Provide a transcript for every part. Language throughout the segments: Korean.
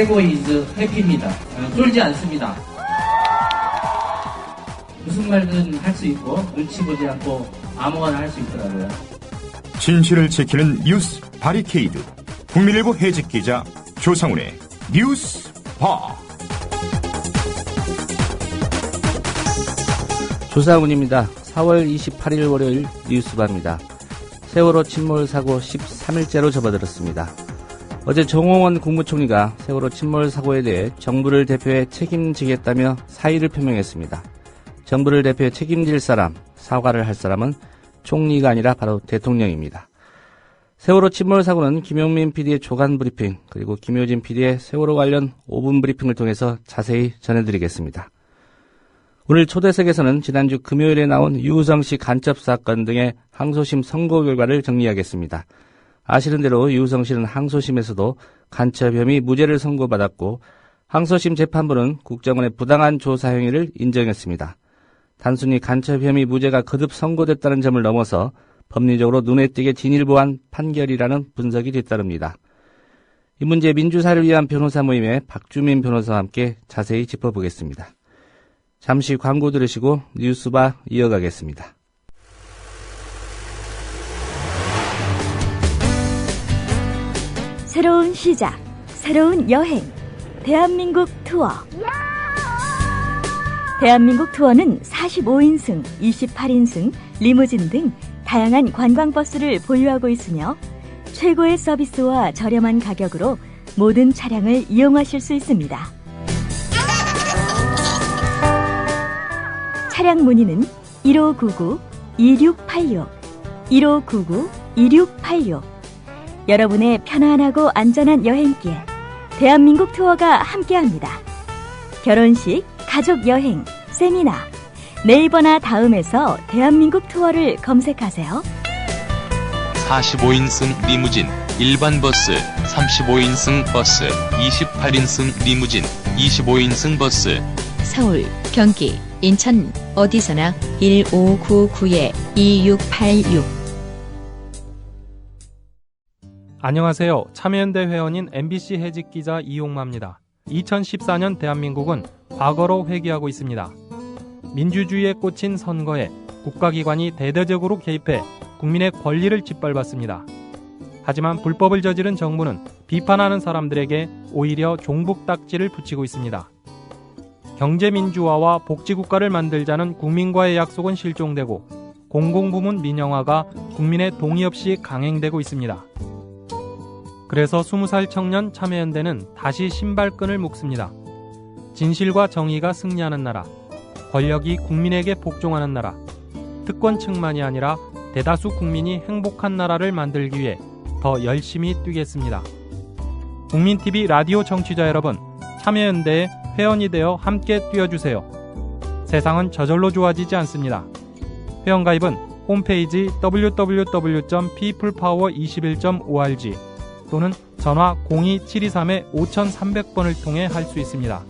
최고 이즈 해피입니다. 쫄지 않습니다. 무슨 말든 할 수 있고 눈치 보지 않고 아무거나 할 수 있더라고요. 진실을 지키는 뉴스 바리케이드. 국민일보 해직 기자 조상훈의 뉴스 바. 조상훈입니다. 4월 28일 월요일 뉴스바입니다. 세월호 침몰 사고 13일째로 접어들었습니다. 어제 정홍원 국무총리가 세월호 침몰 사고에 대해 정부를 대표해 책임지겠다며 사의를 표명했습니다. 정부를 대표해 책임질 사람, 사과를 할 사람은 총리가 아니라 바로 대통령입니다. 세월호 침몰 사고는 김용민 PD의 조간 브리핑, 그리고 김효진 PD의 세월호 관련 5분 브리핑을 통해서 자세히 전해드리겠습니다. 오늘 초대석에서는 지난주 금요일에 나온 유우성 씨 간첩 사건 등의 항소심 선고 결과를 정리하겠습니다. 아시는 대로 유우성 씨는 항소심에서도 간첩 혐의 무죄를 선고받았고 항소심 재판부는 국정원의 부당한 조사 행위를 인정했습니다. 단순히 간첩 혐의 무죄가 거듭 선고됐다는 점을 넘어서 법리적으로 눈에 띄게 진일보한 판결이라는 분석이 뒤따릅니다. 이 문제 민주사를 위한 변호사 모임의 박주민 변호사와 함께 자세히 짚어보겠습니다. 잠시 광고 들으시고 뉴스바 이어가겠습니다. 새로운 시작, 새로운 여행, 대한민국 투어. 대한민국 투어는 45인승, 28인승, 리무진 등 다양한 관광버스를 보유하고 있으며 최고의 서비스와 저렴한 가격으로 모든 차량을 이용하실 수 있습니다. 차량 문의는 1599-2686, 1599-2686. 여러분의 편안하고 안전한 여행길, 대한민국 투어가 함께합니다. 결혼식, 가족여행, 세미나, 네이버나 다음에서 대한민국 투어를 검색하세요. 45인승 리무진, 일반 버스, 35인승 버스, 28인승 리무진, 25인승 버스. 서울, 경기, 인천 어디서나 1599-2686. 안녕하세요. 참여연대 회원인 MBC 해직기자 이용마입니다. 2014년 대한민국은 과거로 회귀하고 있습니다. 민주주의에 꽂힌 선거에 국가기관이 대대적으로 개입해 국민의 권리를 짓밟았습니다. 하지만 불법을 저지른 정부는 비판하는 사람들에게 오히려 종북딱지를 붙이고 있습니다. 경제민주화와 복지국가를 만들자는 국민과의 약속은 실종되고 공공부문 민영화가 국민의 동의 없이 강행되고 있습니다. 그래서 20살 청년 참여연대는 다시 신발끈을 묶습니다. 진실과 정의가 승리하는 나라, 권력이 국민에게 복종하는 나라, 특권층만이 아니라 대다수 국민이 행복한 나라를 만들기 위해 더 열심히 뛰겠습니다. 국민TV 라디오 청취자 여러분, 참여연대에 회원이 되어 함께 뛰어주세요. 세상은 저절로 좋아지지 않습니다. 회원가입은 홈페이지 www.peoplepower21.org 또는 전화 02-723-5300번을 통해 할 수 있습니다.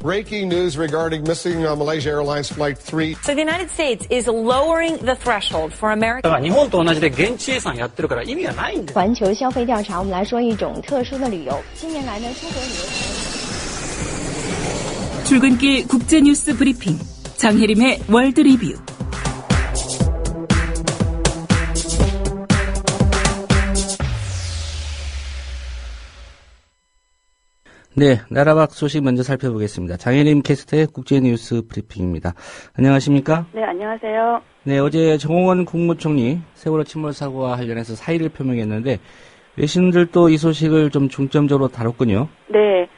Breaking news regarding missing Malaysia Airlines Flight 3. So the United States is lowering the threshold for American. 日本と同じで現地生産やってるから意味がないんです。环球消费调查，我们来说一种特殊的旅游。近年来呢，出国旅游。 출근길 국제뉴스 브리핑 장혜림의 월드 리뷰. 네, 나라 밖 소식 먼저 살펴보겠습니다. 장혜림 캐스터의 국제뉴스 브리핑입니다. 안녕하십니까? 네, 안녕하세요. 네, 어제 정홍원 국무총리 세월호 침몰 사고와 관련해서 사의를 표명했는데 외신들도 이 소식을 좀 중점적으로 다뤘군요. 네,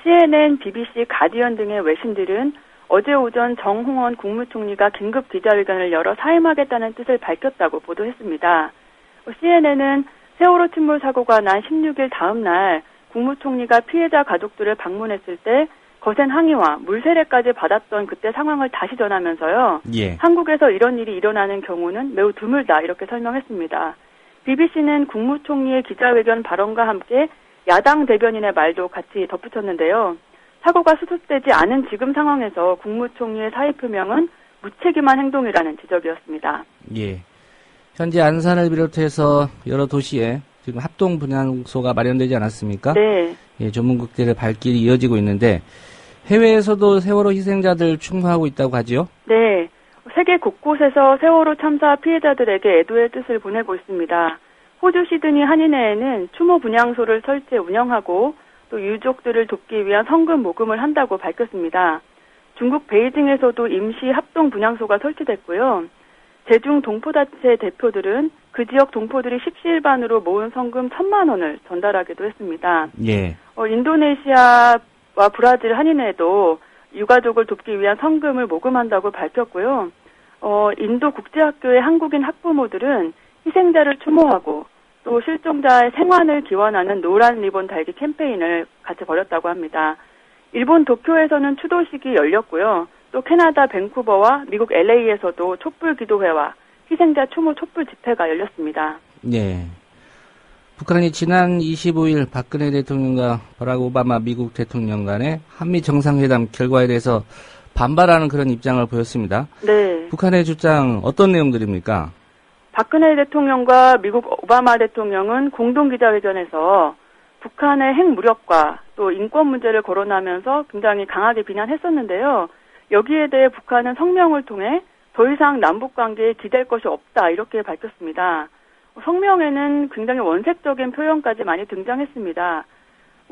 CNN, BBC, 가디언 등의 외신들은 어제 오전 정홍원 국무총리가 긴급 기자회견을 열어 사임하겠다는 뜻을 밝혔다고 보도했습니다. CNN은 세월호 침몰 사고가 난 16일 다음 날 국무총리가 피해자 가족들을 방문했을 때 거센 항의와 물세례까지 받았던 그때 상황을 다시 전하면서요. 예. 한국에서 이런 일이 일어나는 경우는 매우 드물다 이렇게 설명했습니다. BBC는 국무총리의 기자회견 발언과 함께 야당 대변인의 말도 같이 덧붙였는데요. 사고가 수습되지 않은 지금 상황에서 국무총리의 사의 표명은 무책임한 행동이라는 지적이었습니다. 예. 현재 안산을 비롯해서 여러 도시에 지금 합동 분향소가 마련되지 않았습니까? 네. 예, 전문국들의 발길이 이어지고 있는데 해외에서도 세월호 희생자들 충무하고 있다고 하지요? 네. 세계 곳곳에서 세월호 참사 피해자들에게 애도의 뜻을 보내고 있습니다. 호주 시드니 한인회에는 추모 분향소를 설치해 운영하고 또 유족들을 돕기 위한 성금 모금을 한다고 밝혔습니다. 중국 베이징에서도 임시 합동 분향소가 설치됐고요. 제중 동포단체 대표들은 그 지역 동포들이 십시일반으로 모은 성금 1,000만 원을 전달하기도 했습니다. 예. 인도네시아와 브라질 한인회도 유가족을 돕기 위한 성금을 모금한다고 밝혔고요. 인도 국제학교의 한국인 학부모들은 희생자를 추모하고 또 실종자의 생환을 기원하는 노란 리본 달기 캠페인을 같이 벌였다고 합니다. 일본 도쿄에서는 추도식이 열렸고요. 또 캐나다 밴쿠버와 미국 LA에서도 촛불 기도회와 희생자 추모 촛불 집회가 열렸습니다. 네. 북한이 지난 25일 박근혜 대통령과 버락 오바마 미국 대통령 간의 한미 정상회담 결과에 대해서 반발하는 그런 입장을 보였습니다. 네. 북한의 주장 어떤 내용들입니까? 박근혜 대통령과 미국 오바마 대통령은 공동기자회견에서 북한의 핵무력과 또 인권 문제를 거론하면서 굉장히 강하게 비난했었는데요. 여기에 대해 북한은 성명을 통해 더 이상 남북관계에 기댈 것이 없다 이렇게 밝혔습니다. 성명에는 굉장히 원색적인 표현까지 많이 등장했습니다.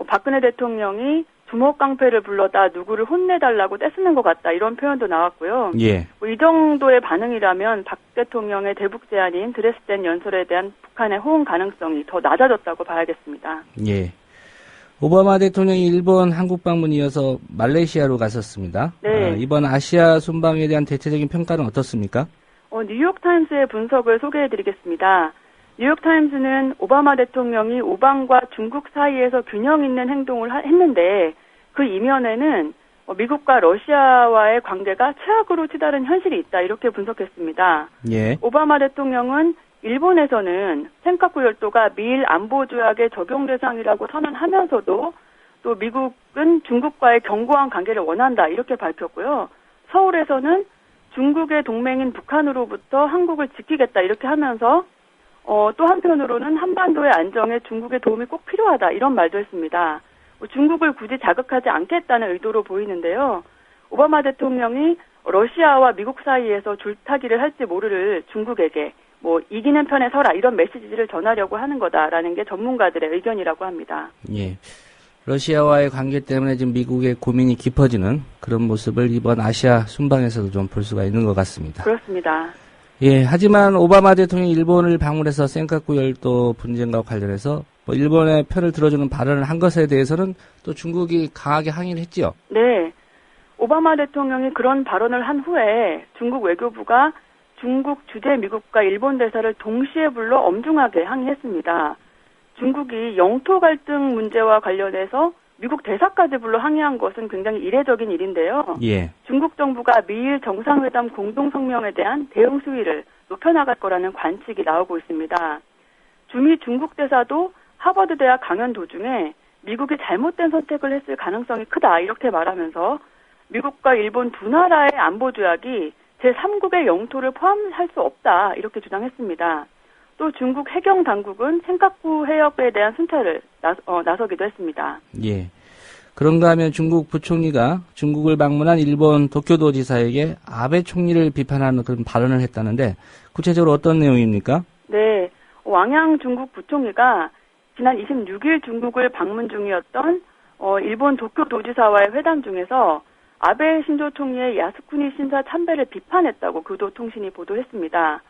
박근혜 대통령이 주먹깡패를 불러다 누구를 혼내달라고 떼쓰는 것 같다 이런 표현도 나왔고요. 예. 이 정도의 반응이라면 박 대통령의 대북 제안인 드레스덴 연설에 대한 북한의 호응 가능성이 더 낮아졌다고 봐야겠습니다. 예. 오바마 대통령이 일본 한국 방문에 이어서 말레이시아로 갔었습니다. 네. 이번 아시아 순방에 대한 대체적인 평가는 어떻습니까? 뉴욕타임스의 분석을 소개해드리겠습니다. 뉴욕타임스는 오바마 대통령이 오방과 중국 사이에서 균형 있는 행동을 했는데 그 이면에는 미국과 러시아와의 관계가 최악으로 치달은 현실이 있다 이렇게 분석했습니다. 예. 오바마 대통령은 일본에서는 센카쿠 열도가 미일 안보 조약의 적용 대상이라고 선언하면서도 또 미국은 중국과의 견고한 관계를 원한다 이렇게 밝혔고요. 서울에서는 중국의 동맹인 북한으로부터 한국을 지키겠다 이렇게 하면서 또 한편으로는 한반도의 안정에 중국의 도움이 꼭 필요하다 이런 말도 했습니다. 중국을 굳이 자극하지 않겠다는 의도로 보이는데요. 오바마 대통령이 러시아와 미국 사이에서 줄타기를 할지 모를 중국에게 이기는 편에 서라 이런 메시지를 전하려고 하는 거다라는 게 전문가들의 의견이라고 합니다. 예. 러시아와의 관계 때문에 지금 미국의 고민이 깊어지는 그런 모습을 이번 아시아 순방에서도 좀 볼 수가 있는 것 같습니다. 그렇습니다. 예, 하지만 오바마 대통령이 일본을 방문해서 센카쿠 열도 분쟁과 관련해서 일본의 편을 들어주는 발언을 한 것에 대해서는 또 중국이 강하게 항의를 했지요. 네. 오바마 대통령이 그런 발언을 한 후에 중국 외교부가 중국 주재 미국과 일본 대사를 동시에 불러 엄중하게 항의했습니다. 중국이 영토 갈등 문제와 관련해서 미국 대사까지 불러 항의한 것은 굉장히 이례적인 일인데요. 예. 중국 정부가 미일 정상회담 공동성명에 대한 대응 수위를 높여나갈 거라는 관측이 나오고 있습니다. 주미 중국 대사도 하버드 대학 강연 도중에 미국이 잘못된 선택을 했을 가능성이 크다 이렇게 말하면서 미국과 일본 두 나라의 안보 조약이 제3국의 영토를 포함할 수 없다 이렇게 주장했습니다. 또 중국 해경 당국은 센카쿠 해역에 대한 순찰을 나서기도 했습니다. 예. 그런가 하면 중국 부총리가 중국을 방문한 일본 도쿄도 지사에게 아베 총리를 비판하는 그런 발언을 했다는데 구체적으로 어떤 내용입니까? 네. 왕양 중국 부총리가 지난 26일 중국을 방문 중이었던 일본 도쿄도지사와의 회담 중에서 아베 신조 총리의 야스쿠니 신사 참배를 비판했다고 교도통신이 보도했습니다.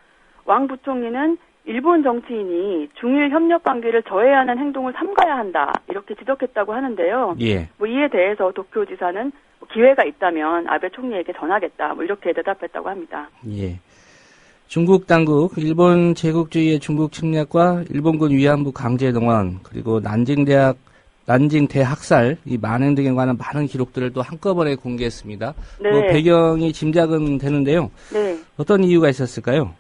왕 부총리는 일본 정치인이 중일 협력 관계를 저해하는 행동을 삼가야 한다 이렇게 지적했다고 하는데요. 예. 이에 대해서 도쿄지사는 기회가 있다면 아베 총리에게 전하겠다 이렇게 대답했다고 합니다. 예. 중국 당국 일본 제국주의의 중국 침략과 일본군 위안부 강제 동원 그리고 난징 대학살 이 만행 등에 관한 많은 기록들을 또 한꺼번에 공개했습니다. 네. 배경이 짐작은 되는데요. 네. 어떤 이유가 있었을까요?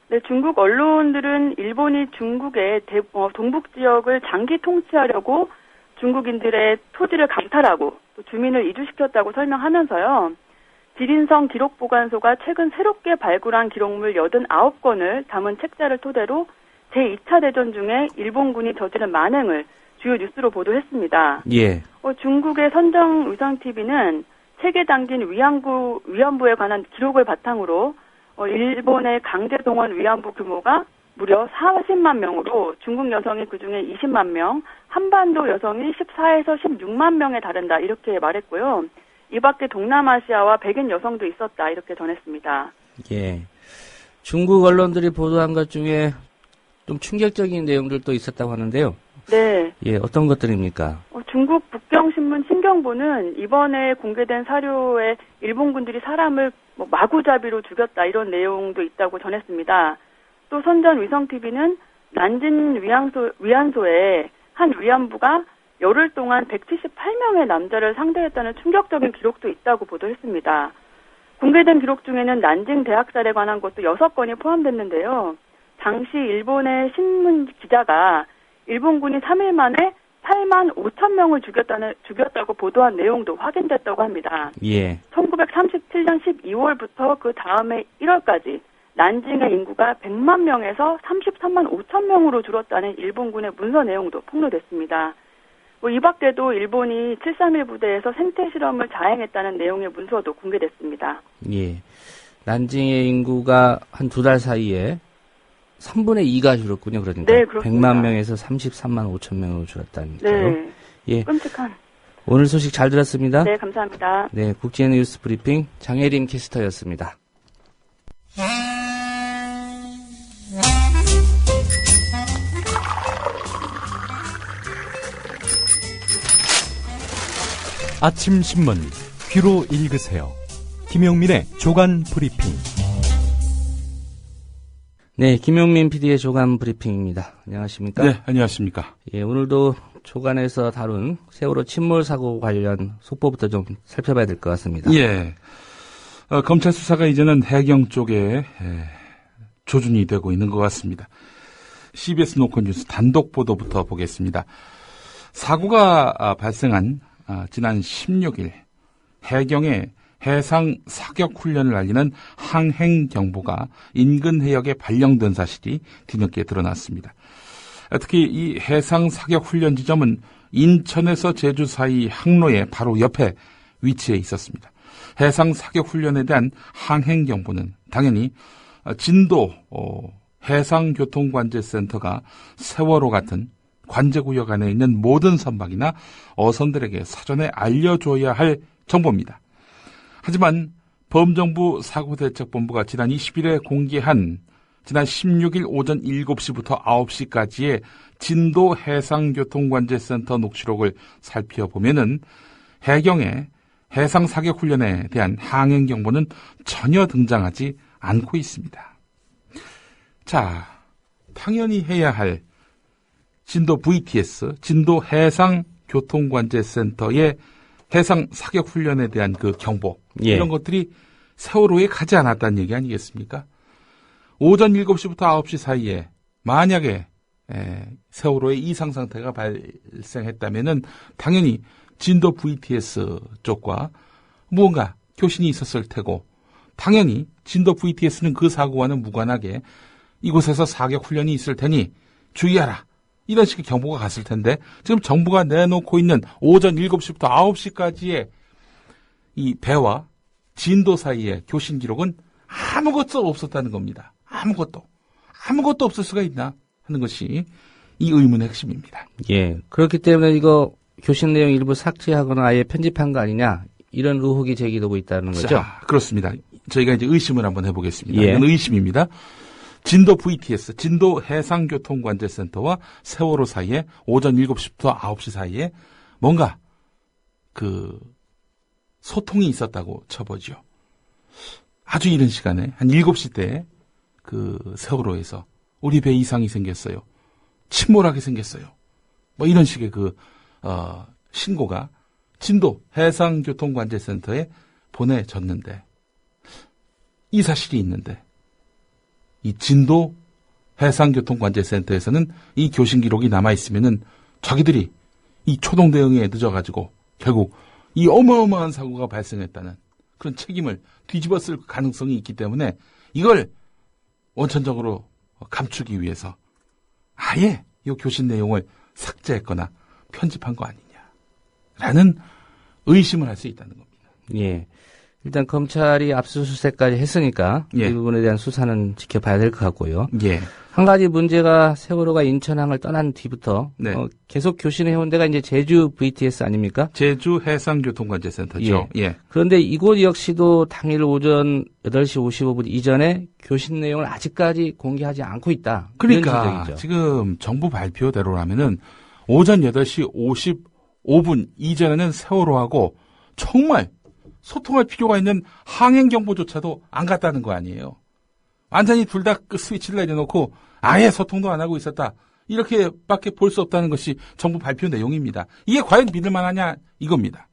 네, 중국 언론들은 일본이 중국의 동북 지역을 장기 통치하려고 중국인들의 토지를 강탈하고 또 주민을 이주시켰다고 설명하면서요. 지린성 기록보관소가 최근 새롭게 발굴한 기록물 89건을 담은 책자를 토대로 제2차 대전 중에 일본군이 저지른 만행을 주요 뉴스로 보도했습니다. 예. 중국의 선정위성TV는 책에 담긴 위안부에 관한 기록을 바탕으로 일본의 강제동원 위안부 규모가 무려 40만 명으로 중국 여성이 그중에 20만 명, 한반도 여성이 14에서 16만 명에 달한다 이렇게 말했고요. 이 밖에 동남아시아와 백인 여성도 있었다 이렇게 전했습니다. 예. 중국 언론들이 보도한 것 중에 좀 충격적인 내용들도 있었다고 하는데요. 네. 예, 어떤 것들입니까? 중국 북경신문 신경보는 이번에 공개된 사료에 일본군들이 사람을 마구잡이로 죽였다 이런 내용도 있다고 전했습니다. 또 선전위성TV는 난징 위안소에 한 위안부가 열흘 동안 178명의 남자를 상대했다는 충격적인 기록도 있다고 보도했습니다. 공개된 기록 중에는 난징 대학살에 관한 것도 6건이 포함됐는데요. 당시 일본의 신문 기자가 일본군이 3일 만에 8만 5천 명을 죽였다고 보도한 내용도 확인됐다고 합니다. 예. 1937년 12월부터 그 다음에 1월까지 난징의 인구가 100만 명에서 33만 5천 명으로 줄었다는 일본군의 문서 내용도 폭로됐습니다. 이 밖에도 일본이 731 부대에서 생태 실험을 자행했다는 내용의 문서도 공개됐습니다. 예. 난징의 인구가 한 2달 사이에 3분의 2가 줄었군요. 그러니까 네, 그렇습니다. 100만 명에서 33만 5천 명으로 줄었다는 거죠. 네. 예. 끔찍한. 오늘 소식 잘 들었습니다. 네, 감사합니다. 네, 국제뉴스 브리핑 장혜림 캐스터였습니다. 아침 신문 귀로 읽으세요. 김용민의 조간 브리핑. 네, 김용민 PD의 조간 브리핑입니다. 안녕하십니까? 네, 안녕하십니까? 예, 오늘도 조간에서 다룬 세월호 침몰 사고 관련 속보부터 좀 살펴봐야 될 것 같습니다. 예. 검찰 수사가 이제는 해경 쪽에 조준이 되고 있는 것 같습니다. CBS 노컷뉴스 단독 보도부터 보겠습니다. 사고가 발생한 지난 16일 해경의 해상 사격 훈련을 알리는 항행 경보가 인근 해역에 발령된 사실이 뒤늦게 드러났습니다. 특히 이 해상 사격 훈련 지점은 인천에서 제주 사이 항로의 바로 옆에 위치해 있었습니다. 해상 사격 훈련에 대한 항행 경보는 당연히 진도 해상교통관제센터가 세월호 같은 관제구역 안에 있는 모든 선박이나 어선들에게 사전에 알려줘야 할 정보입니다. 하지만 범정부 사고대책본부가 지난 20일에 공개한 지난 16일 오전 7시부터 9시까지의 진도 해상교통관제센터 녹취록을 살펴보면은 해경의 해상사격훈련에 대한 항행 경보는 전혀 등장하지 않고 있습니다. 자, 당연히 해야 할 진도 VTS, 진도 해상교통관제센터의 해상사격훈련에 대한 그 경보, 예. 이런 것들이 세월호에 가지 않았다는 얘기 아니겠습니까? 오전 7시부터 9시 사이에 만약에 세월호의 이상 상태가 발생했다면은 당연히 진도 VTS 쪽과 무언가 교신이 있었을 테고, 당연히 진도 VTS는 그 사고와는 무관하게 이곳에서 사격 훈련이 있을 테니 주의하라, 이런 식의 경보가 갔을 텐데, 지금 정부가 내놓고 있는 오전 7시부터 9시까지의 이 배와 진도 사이의 교신 기록은 아무것도 없었다는 겁니다. 아무것도 없을 수가 있나 하는 것이 이 의문의 핵심입니다. 예, 그렇기 때문에 이거 교신 내용 일부 삭제하거나 아예 편집한 거 아니냐, 이런 의혹이 제기되고 있다는 거죠? 자, 그렇습니다. 저희가 이제 의심을 한번 해보겠습니다. 예. 이건 의심입니다. 진도 VTS, 진도 해상교통관제센터와 세월호 사이에 오전 7시부터 9시 사이에 뭔가 그 소통이 있었다고 쳐보죠. 아주 이른 시간에 한 7시 때 그 세월호에서 우리 배 이상이 생겼어요. 침몰하게 생겼어요. 뭐 이런 식의 그 신고가 진도 해상교통관제센터에 보내졌는데, 이 사실이 있는데 이 진도 해상교통관제센터에서는 이 교신 기록이 남아있으면은 자기들이 이 초동 대응에 늦어가지고 결국 이 어마어마한 사고가 발생했다는 그런 책임을 뒤집었을 가능성이 있기 때문에 이걸 원천적으로 감추기 위해서 아예 이 교신 내용을 삭제했거나 편집한 거 아니냐라는 의심을 할 수 있다는 겁니다. 예. 일단 검찰이 압수수색까지 했으니까 예. 이 부분에 대한 수사는 지켜봐야 될 것 같고요. 예. 한 가지 문제가 세월호가 인천항을 떠난 뒤부터 네. 계속 교신해온 데가 이제 제주 VTS 아닙니까? 제주 해상교통관제센터죠. 예. 그런데 이곳 역시도 당일 오전 8시 55분 이전에 교신 내용을 아직까지 공개하지 않고 있다. 그러니까 지금 정부 발표대로라면은 오전 8시 55분 이전에는 세월호하고 정말 소통할 필요가 있는 항행 정보조차도 안 갔다는 거 아니에요. 완전히 둘 다 스위치를 내려놓고 아예 소통도 안 하고 있었다. 이렇게밖에 볼 수 없다는 것이 정부 발표 내용입니다. 이게 과연 믿을 만하냐 이겁니다.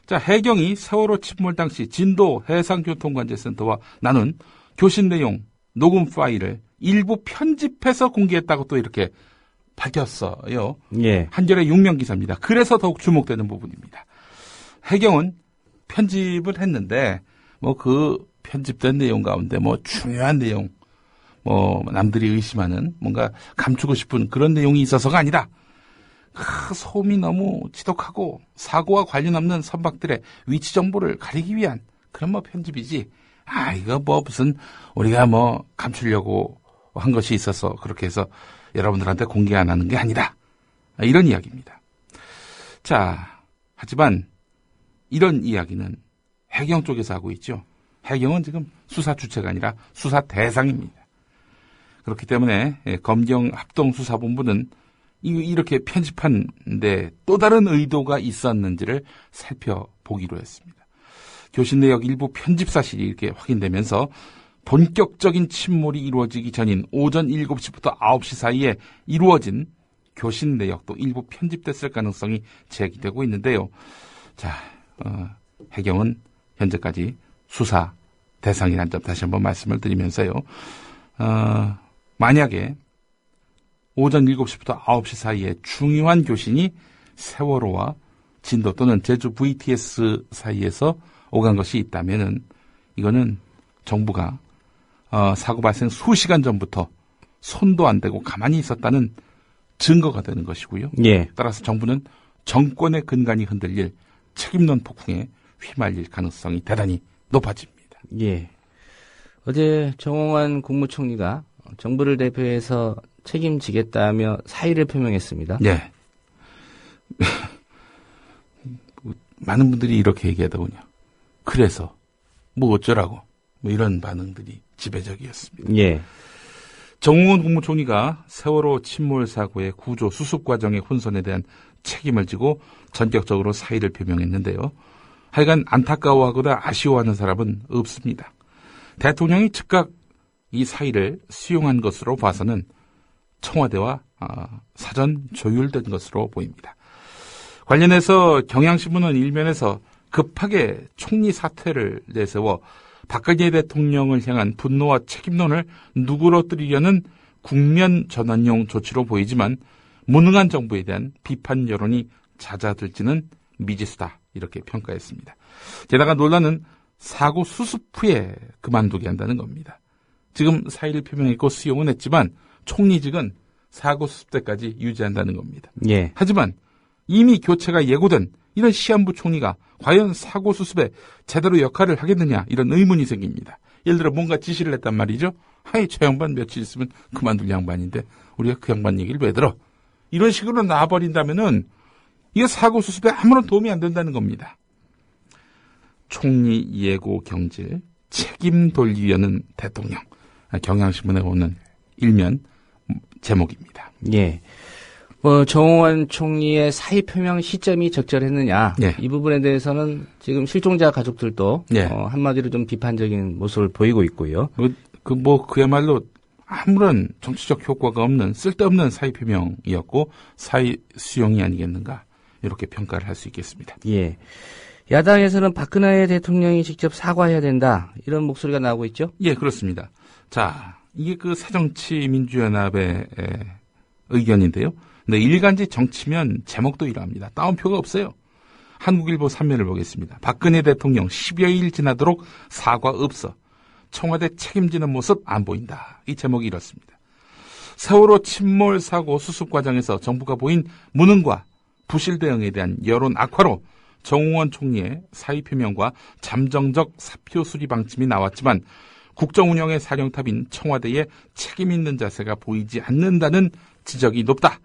자, 해경이 세월호 침몰 당시 진도 해상교통관제센터와 나눈 교신 내용 녹음 파일을 일부 편집해서 공개했다고 또 이렇게 밝혔어요. 예. 한겨레 6면 기사입니다. 그래서 더욱 주목되는 부분입니다. 해경은 편집을 했는데 그 편집된 내용 가운데 중요한 내용 남들이 의심하는 뭔가 감추고 싶은 그런 내용이 있어서가 아니라 소음이 너무 지독하고 사고와 관련 없는 선박들의 위치 정보를 가리기 위한 그런 편집이지. 이거 무슨 우리가 감추려고 한 것이 있어서 그렇게 해서 여러분들한테 공개 안 하는 게 아니다. 이런 이야기입니다. 자, 하지만 이런 이야기는 해경 쪽에서 하고 있죠. 해경은 지금 수사 주체가 아니라 수사 대상입니다. 그렇기 때문에 검경 합동수사본부는 이렇게 편집한 데 또 다른 의도가 있었는지를 살펴보기로 했습니다. 교신 내역 일부 편집 사실이 이렇게 확인되면서 본격적인 침몰이 이루어지기 전인 오전 7시부터 9시 사이에 이루어진 교신 내역도 일부 편집됐을 가능성이 제기되고 있는데요. 자, 해경은 현재까지 수사 대상이라는 점 다시 한번 말씀을 드리면서요. 만약에 오전 7시부터 9시 사이에 중요한 교신이 세월호와 진도 또는 제주 VTS 사이에서 오간 것이 있다면은 이거는 정부가 사고 발생 수시간 전부터 손도 안 대고 가만히 있었다는 증거가 되는 것이고요. 예. 따라서 정부는 정권의 근간이 흔들릴 책임론 폭풍에 휘말릴 가능성이 대단히 높아집니다. 예. 어제 정홍원 국무총리가 정부를 대표해서 책임지겠다며 사의를 표명했습니다. 네. 많은 분들이 이렇게 얘기하더군요. 그래서 어쩌라고 이런 반응들이 지배적이었습니다. 예. 정홍원 국무총리가 세월호 침몰 사고의 구조 수습 과정의 혼선에 대한 책임을 지고 전격적으로 사의를 표명했는데요. 하여간 안타까워하거나 아쉬워하는 사람은 없습니다. 대통령이 즉각 이 사의를 수용한 것으로 봐서는 청와대와 사전 조율된 것으로 보입니다. 관련해서 경향신문은 일면에서 급하게 총리 사퇴를 내세워 박근혜 대통령을 향한 분노와 책임론을 누그러뜨리려는 국면 전환용 조치로 보이지만 무능한 정부에 대한 비판 여론이 잦아들지는 미지수다 이렇게 평가했습니다. 게다가 논란은 사고 수습 후에 그만두게 한다는 겁니다. 지금 사의를 표명했고 수용은 했지만 총리직은 사고 수습 때까지 유지한다는 겁니다. 예. 하지만 이미 교체가 예고된 이런 시한부 총리가 과연 사고 수습에 제대로 역할을 하겠느냐 이런 의문이 생깁니다. 예를 들어 뭔가 지시를 했단 말이죠. 저 양반 며칠 있으면 그만둘 양반인데 우리가 그 양반 얘기를 왜 들어? 이런 식으로 놔버린다면은 이게 사고 수습에 아무런 도움이 안 된다는 겁니다. 총리 예고 경질, 책임 돌리려는 대통령. 경향신문에 오는 일면 제목입니다. 예. 정홍원 총리의 사의 표명 시점이 적절했느냐. 예. 이 부분에 대해서는 지금 실종자 가족들도 예. 한마디로 좀 비판적인 모습을 보이고 있고요. 그야말로 아무런 정치적 효과가 없는 쓸데없는 사의 표명이었고 사의 수용이 아니겠는가 이렇게 평가를 할 수 있겠습니다. 예. 야당에서는 박근혜 대통령이 직접 사과해야 된다 이런 목소리가 나오고 있죠? 예, 그렇습니다. 자, 이게 그 새정치민주연합의 의견인데요. 근데 일간지 정치면 제목도 이러합니다. 따옴표가 없어요. 한국일보 3면을 보겠습니다. 박근혜 대통령 10여일 지나도록 사과 없어. 청와대 책임지는 모습 안 보인다. 이 제목이 이렇습니다. 세월호 침몰 사고 수습 과정에서 정부가 보인 무능과 부실 대응에 대한 여론 악화로 정홍원 총리의 사의 표명과 잠정적 사표 수리 방침이 나왔지만 국정운영의 사령탑인 청와대의 책임 있는 자세가 보이지 않는다는 지적이 높다.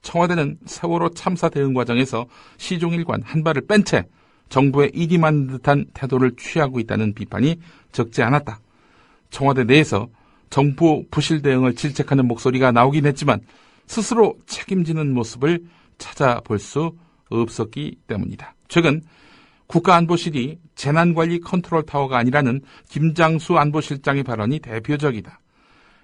청와대는 세월호 참사 대응 과정에서 시종일관 한 발을 뺀 채 정부의 일임한 듯한 태도를 취하고 있다는 비판이 적지 않았다. 청와대 내에서 정부 부실 대응을 질책하는 목소리가 나오긴 했지만 스스로 책임지는 모습을 찾아볼 수 없었기 때문이다. 최근 국가안보실이 재난관리 컨트롤타워가 아니라는 김장수 안보실장의 발언이 대표적이다.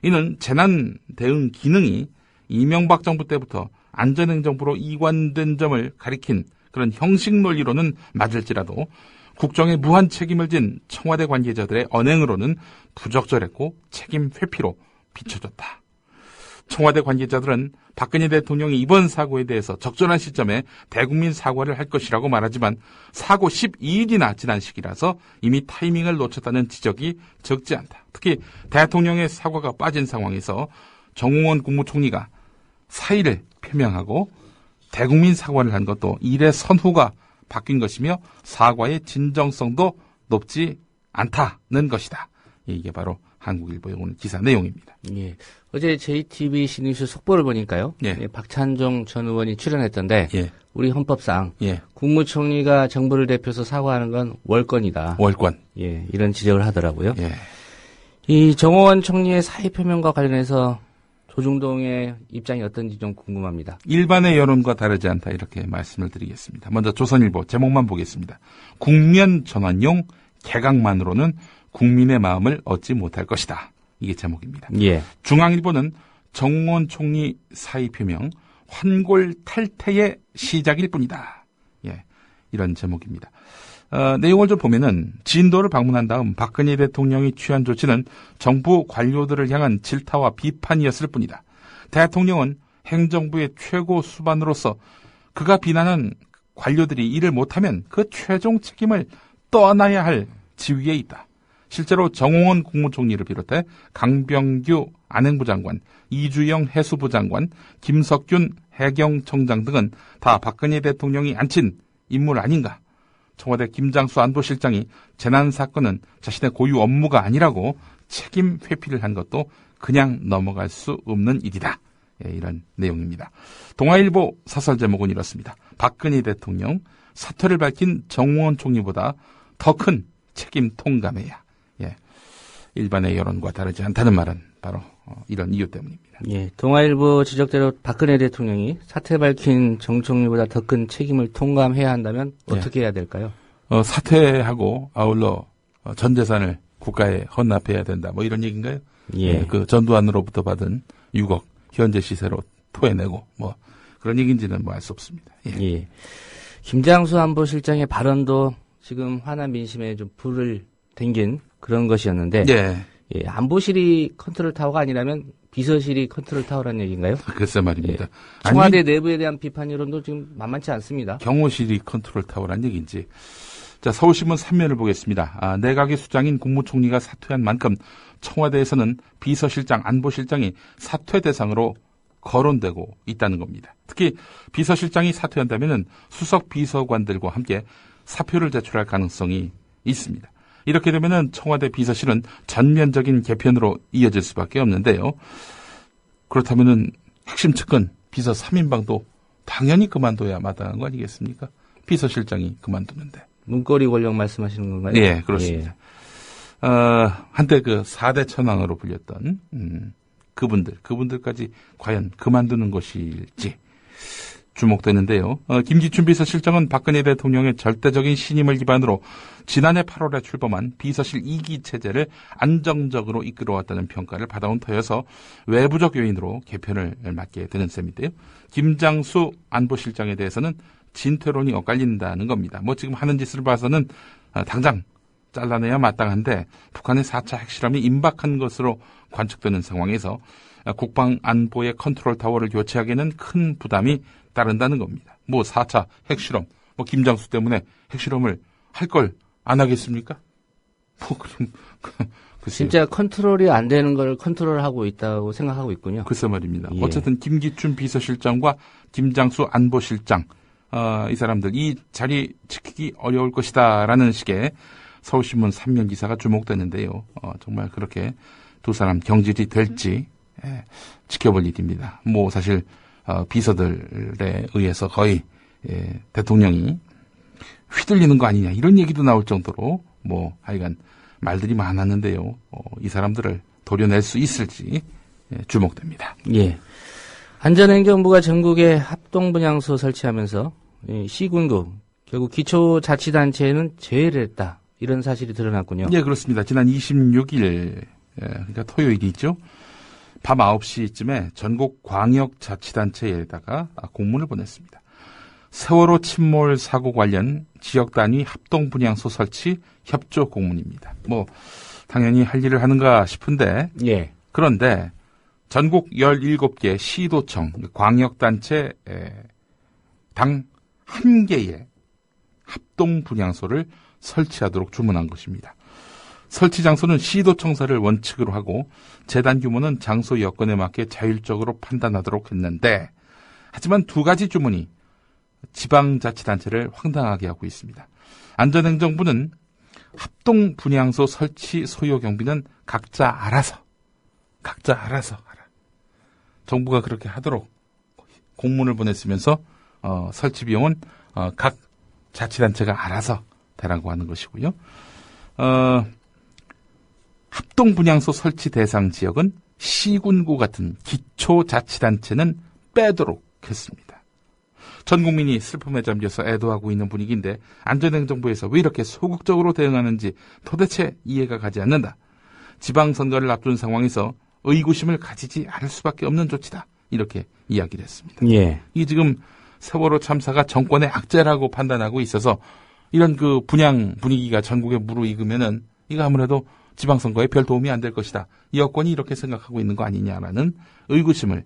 이는 재난 대응 기능이 이명박 정부 때부터 안전행정부로 이관된 점을 가리킨 그런 형식 논리로는 맞을지라도 국정에 무한 책임을 진 청와대 관계자들의 언행으로는 부적절했고 책임 회피로 비춰졌다. 청와대 관계자들은 박근혜 대통령이 이번 사고에 대해서 적절한 시점에 대국민 사과를 할 것이라고 말하지만 사고 12일이나 지난 시기라서 이미 타이밍을 놓쳤다는 지적이 적지 않다. 특히 대통령의 사과가 빠진 상황에서 정홍원 국무총리가 사의를 표명하고 대국민 사과를 한 것도 일의 선후가 바뀐 것이며 사과의 진정성도 높지 않다는 것이다. 이게 바로 한국일보의 오늘 기사 내용입니다. 예. 어제 JTBC 뉴스 속보를 보니까요. 예. 박찬종 전 의원이 출연했던데 예. 우리 헌법상 예. 국무총리가 정부를 대표해서 사과하는 건 월권이다. 월권. 예, 이런 지적을 하더라고요. 예. 이 정홍원 총리의 사의 표명과 관련해서 조중동의 입장이 어떤지 좀 궁금합니다. 일반의 여론과 다르지 않다 이렇게 말씀을 드리겠습니다. 먼저 조선일보 제목만 보겠습니다. 국면 전환용 개각만으로는 국민의 마음을 얻지 못할 것이다. 이게 제목입니다. 예. 중앙일보는 정홍원 총리 사의 표명 환골 탈퇴의 시작일 뿐이다. 예, 이런 제목입니다. 내용을 좀 보면은 진도를 방문한 다음 박근혜 대통령이 취한 조치는 정부 관료들을 향한 질타와 비판이었을 뿐이다. 대통령은 행정부의 최고 수반으로서 그가 비난한 관료들이 일을 못하면 그 최종 책임을 떠안아야 할 지위에 있다. 실제로 정홍원 국무총리를 비롯해 강병규 안행부 장관, 이주영 해수부 장관, 김석균 해경청장 등은 다 박근혜 대통령이 앉힌 인물 아닌가. 청와대 김장수 안보실장이 재난사건은 자신의 고유 업무가 아니라고 책임 회피를 한 것도 그냥 넘어갈 수 없는 일이다. 예, 이런 내용입니다. 동아일보 사설 제목은 이렇습니다. 박근혜 대통령 사퇴를 밝힌 정홍원 총리보다 더 큰 책임 통감해야. 예, 일반의 여론과 다르지 않다는 말은 바로 이런 이유 때문입니다. 예, 동아일보 지적대로 박근혜 대통령이 사퇴 밝힌 정 총리보다 더 큰 책임을 통감해야 한다면 어떻게 해야 될까요? 사퇴하고 아울러 전 재산을 국가에 헌납해야 된다. 뭐 이런 얘기인가요? 예. 그 전두환으로부터 받은 6억 현재 시세로 토해내고 뭐 그런 얘기인지는 뭐 알 수 없습니다. 예. 예. 김장수 안보실장의 발언도 지금 화난 민심에 좀 불을 댕긴 그런 것이었는데 예. 예, 안보실이 컨트롤 타워가 아니라면 비서실이 컨트롤 타워라는 얘기인가요? 글쎄 말입니다. 예. 청와대 내부에 대한 비판 여론도 지금 만만치 않습니다. 경호실이 컨트롤 타워란 얘기인지. 자, 서울신문 3면을 보겠습니다. 내각의 수장인 국무총리가 사퇴한 만큼 청와대에서는 비서실장, 안보실장이 사퇴 대상으로 거론되고 있다는 겁니다. 특히 비서실장이 사퇴한다면 수석 비서관들과 함께 사표를 제출할 가능성이 있습니다. 이렇게 되면 청와대 비서실은 전면적인 개편으로 이어질 수밖에 없는데요. 그렇다면 핵심 측근 비서 3인방도 당연히 그만둬야 마땅한 거 아니겠습니까? 비서실장이 그만두는데. 문고리 권력 말씀하시는 건가요? 예, 그렇습니다. 예. 한때 그 4대 천왕으로 불렸던 그분들까지 과연 그만두는 것일지 주목되는데요. 김기춘 비서실장은 박근혜 대통령의 절대적인 신임을 기반으로 지난해 8월에 출범한 비서실 2기 체제를 안정적으로 이끌어왔다는 평가를 받아온 터여서 외부적 요인으로 개편을 맡게 되는 셈인데요. 김장수 안보실장에 대해서는 진퇴론이 엇갈린다는 겁니다. 뭐 지금 하는 짓을 봐서는 당장 잘라내야 마땅한데 북한의 4차 핵실험이 임박한 것으로 관측되는 상황에서 국방안보의 컨트롤 타워를 교체하기에는 큰 부담이 따른다는 겁니다. 뭐 4차 핵실험 뭐 김장수 때문에 핵실험을 할 걸 안 하겠습니까? 뭐 그럼 진짜 컨트롤이 안 되는 걸 컨트롤하고 있다고 생각하고 있군요. 글쎄 말입니다. 예. 어쨌든 김기춘 비서실장과 김장수 안보실장 이 사람들 이 자리 지키기 어려울 것이다라는 식의 서울신문 3면 기사가 주목되는데요. 정말 그렇게 두 사람 경질이 될지 지켜볼 일입니다. 뭐 사실 비서들에 의해서 거의 대통령이 휘둘리는 거 아니냐 이런 얘기도 나올 정도로 뭐 하여간 말들이 많았는데요. 이 사람들을 도려낼 수 있을지 주목됩니다. 예. 안전행정부가 전국에 합동분향소 설치하면서 시군구 결국 기초자치단체에는 제외를 했다. 이런 사실이 드러났군요. 예, 그렇습니다. 지난 26일 그러니까 토요일이죠. 밤 9시쯤에 전국 광역자치단체에다가 공문을 보냈습니다. 세월호 침몰 사고 관련 지역단위 합동분향소 설치 협조 공문입니다. 뭐 당연히 할 일을 하는가 싶은데 예. 그런데 전국 17개 시도청 광역단체 당 1개의 합동분향소를 설치하도록 주문한 것입니다. 설치 장소는 시도청사를 원칙으로 하고 재단 규모는 장소 여건에 맞게 자율적으로 판단하도록 했는데 하지만 두 가지 주문이 지방자치단체를 황당하게 하고 있습니다. 안전행정부는 합동분향소 설치 소요 경비는 각자 알아서 정부가 그렇게 하도록 공문을 보냈으면서 설치 비용은 각 자치단체가 알아서 대라고 하는 것이고요. 합동분향소 설치 대상 지역은 시군구 같은 기초자치단체는 빼도록 했습니다. 전 국민이 슬픔에 잠겨서 애도하고 있는 분위기인데 안전행정부에서 왜 이렇게 소극적으로 대응하는지 도대체 이해가 가지 않는다. 지방선거를 앞둔 상황에서 의구심을 가지지 않을 수밖에 없는 조치다. 이렇게 이야기를 했습니다. 예. 이 지금 세월호 참사가 정권의 악재라고 판단하고 있어서 이런 그 분양 분위기가 전국에 무르익으면은 이거 아무래도 지방선거에 별 도움이 안 될 것이다. 여권이 이렇게 생각하고 있는 거 아니냐라는 의구심을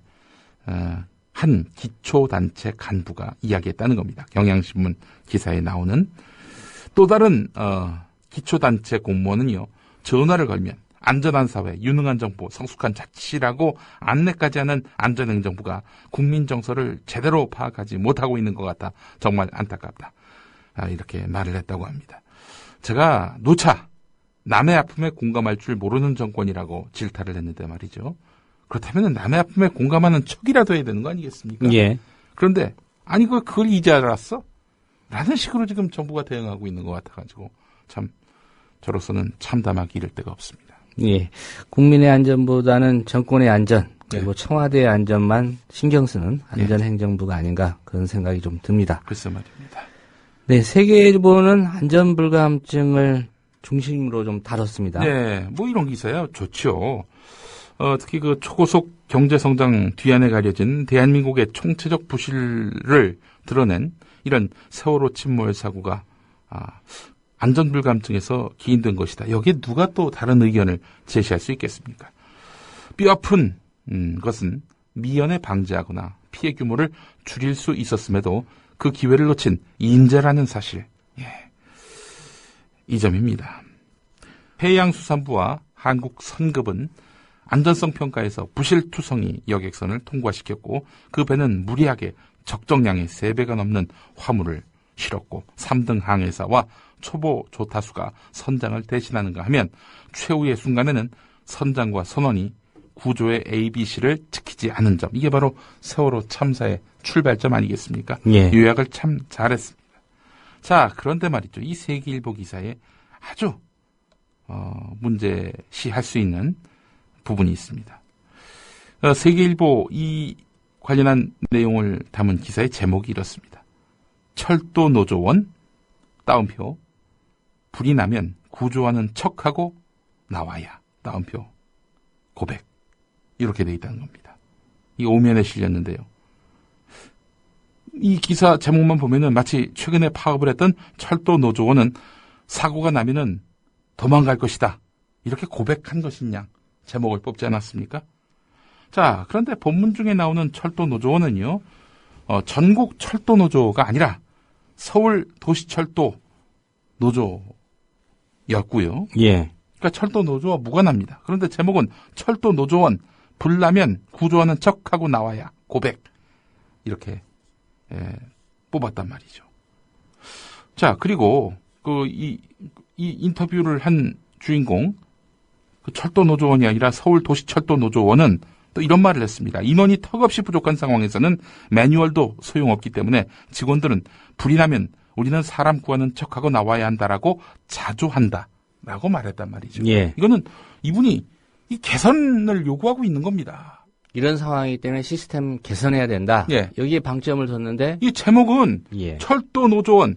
한 기초단체 간부가 이야기했다는 겁니다. 경향신문 기사에 나오는 또 다른 기초단체 공무원은요. 전화를 걸면 안전한 사회, 유능한 정부, 성숙한 자치라고 안내까지 하는 안전행정부가 국민 정서를 제대로 파악하지 못하고 있는 것 같아 정말 안타깝다. 이렇게 말을 했다고 합니다. 제가 누차 남의 아픔에 공감할 줄 모르는 정권이라고 질타를 했는데 말이죠. 그렇다면 남의 아픔에 공감하는 척이라도 해야 되는 거 아니겠습니까? 예. 그런데 아니 그걸 이제 알았어? 라는 식으로 지금 정부가 대응하고 있는 것 같아가지고 참 저로서는 참담하기 이를 데가 없습니다. 예. 국민의 안전보다는 정권의 안전 그리고 청와대의 안전만 신경 쓰는 안전행정부가 아닌가 그런 생각이 좀 듭니다. 글쎄 말입니다. 네, 세계일보는 안전불감증을 중심으로 좀 다뤘습니다. 네, 뭐 이런 기사야 좋죠. 특히 그 초고속 경제성장 뒤안에 가려진 대한민국의 총체적 부실을 드러낸 이런 세월호 침몰 사고가 안전불감증에서 기인된 것이다. 여기에 누가 또 다른 의견을 제시할 수 있겠습니까? 뼈아픈 것은 미연에 방지하거나 피해 규모를 줄일 수 있었음에도 그 기회를 놓친 인재라는 사실. 이 점입니다. 해양수산부와 한국선급은 안전성 평가에서 부실투성이 여객선을 통과시켰고 그 배는 무리하게 적정량의 3배가 넘는 화물을 실었고 3등 항해사와 초보 조타수가 선장을 대신하는가 하면 최후의 순간에는 선장과 선원이 구조의 ABC를 지키지 않은 점. 이게 바로 세월호 참사의 출발점 아니겠습니까? 예. 요약을 참 잘했습니다. 자, 그런데 말이죠. 이 세계일보 기사에 아주 문제시할 수 있는 부분이 있습니다. 세계일보 이 관련한 내용을 담은 기사의 제목이 이렇습니다. 철도 노조원 따옴표 불이 나면 구조하는 척하고 나와야 따옴표 고백 이렇게 돼 있다는 겁니다. 이 오면에 실렸는데요. 이 기사 제목만 보면은 마치 최근에 파업을 했던 철도 노조원은 사고가 나면은 도망갈 것이다. 이렇게 고백한 것이냐 제목을 뽑지 않았습니까? 자, 그런데 본문 중에 나오는 철도 노조원은요, 전국 철도 노조가 아니라 서울 도시철도 노조였고요. 예. 그러니까 철도 노조와 무관합니다. 그런데 제목은 철도 노조원 불나면 구조하는 척하고 나와야 고백 이렇게 뽑았단 말이죠. 자, 그리고 이 인터뷰를 한 주인공 그 철도 노조원이 아니라 서울 도시철도 노조원은 또 이런 말을 했습니다. 인원이 턱없이 부족한 상황에서는 매뉴얼도 소용없기 때문에 직원들은 불이 나면 우리는 사람 구하는 척하고 나와야 한다라고 자조한다라고 말했단 말이죠. 예. 이거는 이분이 이 개선을 요구하고 있는 겁니다. 이런 상황이기 때문에 시스템 개선해야 된다. 예. 여기에 방점을 뒀는데 이 제목은 예. 철도 노조원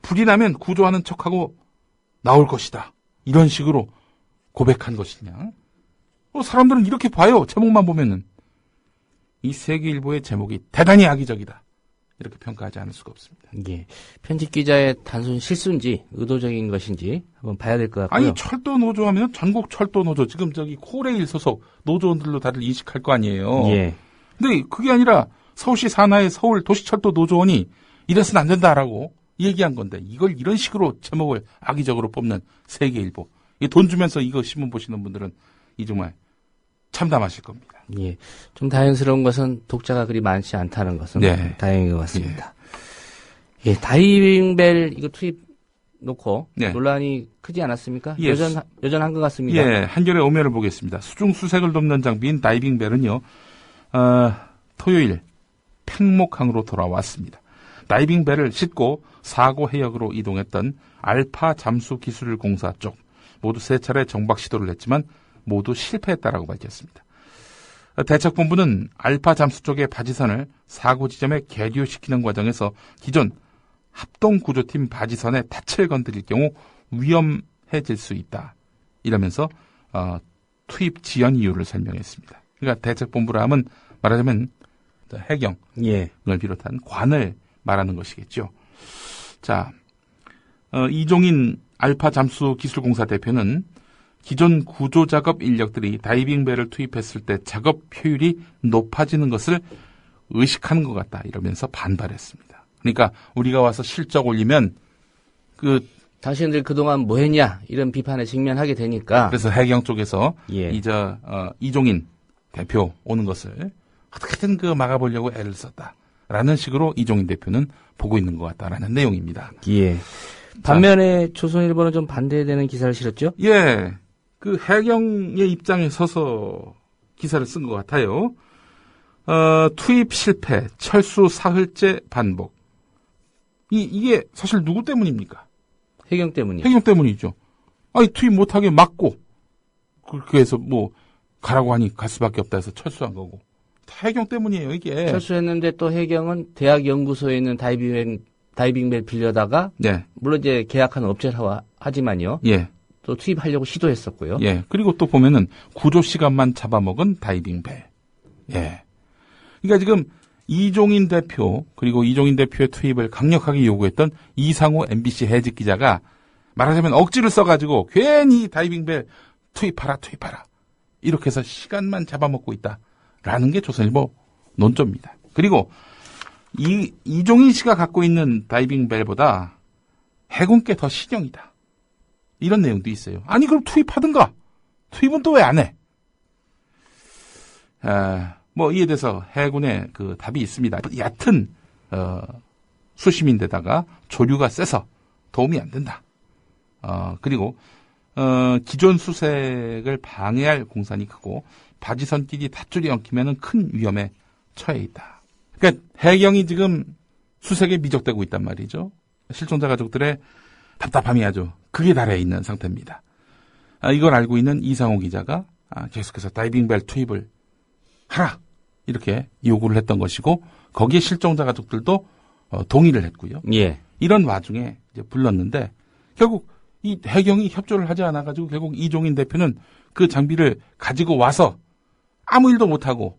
불이 나면 구조하는 척하고 나올 것이다. 이런 식으로 고백한 것이냐. 사람들은 이렇게 봐요. 제목만 보면은. 이 세계일보의 제목이 대단히 악의적이다. 이렇게 평가하지 않을 수가 없습니다. 예. 편집 기자의 단순 실수인지 의도적인 것인지 한번 봐야 될 것 같고요. 아니 철도 노조 하면 전국 철도 노조 지금 저기 코레일 소속 노조원들로 다들 인식할 거 아니에요. 예. 근데 그게 아니라 서울시 산하의 서울 도시철도 노조원이 이래서는 안 된다라고 얘기한 건데 이걸 이런 식으로 제목을 악의적으로 뽑는 세계일보. 돈 주면서 이거 신문 보시는 분들은 이 정말 참담하실 겁니다. 예. 좀 다행스러운 것은 독자가 그리 많지 않다는 것은 네. 다행인 것 같습니다. 예, 다이빙벨 이거 투입 놓고 네. 논란이 크지 않았습니까? 예. 여전한 것 같습니다. 예, 한겨레 오면을 보겠습니다. 수중 수색을 돕는 장비인 다이빙벨은요, 토요일 팽목항으로 돌아왔습니다. 다이빙벨을 싣고 사고 해역으로 이동했던 알파 잠수 기술 공사 쪽 모두 3차례 정박 시도를 했지만 모두 실패했다라고 밝혔습니다. 대책본부는 알파 잠수 쪽의 바지선을 사고 지점에 계류시키는 과정에서 기존 합동구조팀 바지선에 닻을 건드릴 경우 위험해질 수 있다. 이러면서 투입 지연 이유를 설명했습니다. 그러니까 대책본부라 하면 말하자면 해경을 비롯한 관을 말하는 것이겠죠. 자, 이종인 알파 잠수 기술공사 대표는 기존 구조작업 인력들이 다이빙벨을 투입했을 때 작업 효율이 높아지는 것을 의식하는 것 같다 이러면서 반발했습니다. 그러니까 우리가 와서 실적 올리면 당신들 그동안 뭐 했냐 이런 비판에 직면하게 되니까 그래서 해경 쪽에서 이종인 대표 오는 것을 어떻게든 막아보려고 애를 썼다라는 식으로 이종인 대표는 보고 있는 것 같다라는 내용입니다. 예. 반면에 조선일보는 좀 반대되는 기사를 실었죠? 예. 해경의 입장에 서서 기사를 쓴 것 같아요. 투입 실패, 철수 사흘째 반복. 이게 사실 누구 때문입니까? 해경 때문이요. 해경 때문이죠. 아니, 투입 못하게 막고, 그렇게 해서 가라고 하니 갈 수밖에 없다 해서 철수한 거고. 다 해경 때문이에요, 이게. 철수했는데 또 해경은 대학 연구소에 있는 다이빙벨 빌려다가, 물론 이제 계약한 업체라 하지만요. 예. 또 투입하려고 시도했었고요. 예. 그리고 또 보면은 구조 시간만 잡아먹은 다이빙벨. 예. 그러니까 지금 이종인 대표 그리고 이종인 대표의 투입을 강력하게 요구했던 이상호 MBC 해직 기자가 말하자면 억지를 써가지고 괜히 다이빙벨 투입하라 이렇게 해서 시간만 잡아먹고 있다라는 게 조선일보 논조입니다. 그리고 이종인 씨가 갖고 있는 다이빙벨보다 해군께 더 신형이다. 이런 내용도 있어요. 아니 그럼 투입하든가. 투입은 또 왜 안 해? 이에 대해서 해군의 답이 있습니다. 얕은 수심인데다가 조류가 세서 도움이 안 된다. 그리고 기존 수색을 방해할 공산이 크고 바지선끼리 밧줄이 엉키면 큰 위험에 처해 있다. 그러니까 해경이 지금 수색에 미적되고 있단 말이죠. 실종자 가족들의 답답함이 아주 극에 달해 있는 상태입니다. 이걸 알고 있는 이상호 기자가 계속해서 다이빙벨 투입을 하라 이렇게 요구를 했던 것이고 거기에 실종자 가족들도 동의를 했고요. 예. 이런 와중에 이제 불렀는데 결국 이 해경이 협조를 하지 않아가지고 결국 이종인 대표는 그 장비를 가지고 와서 아무 일도 못하고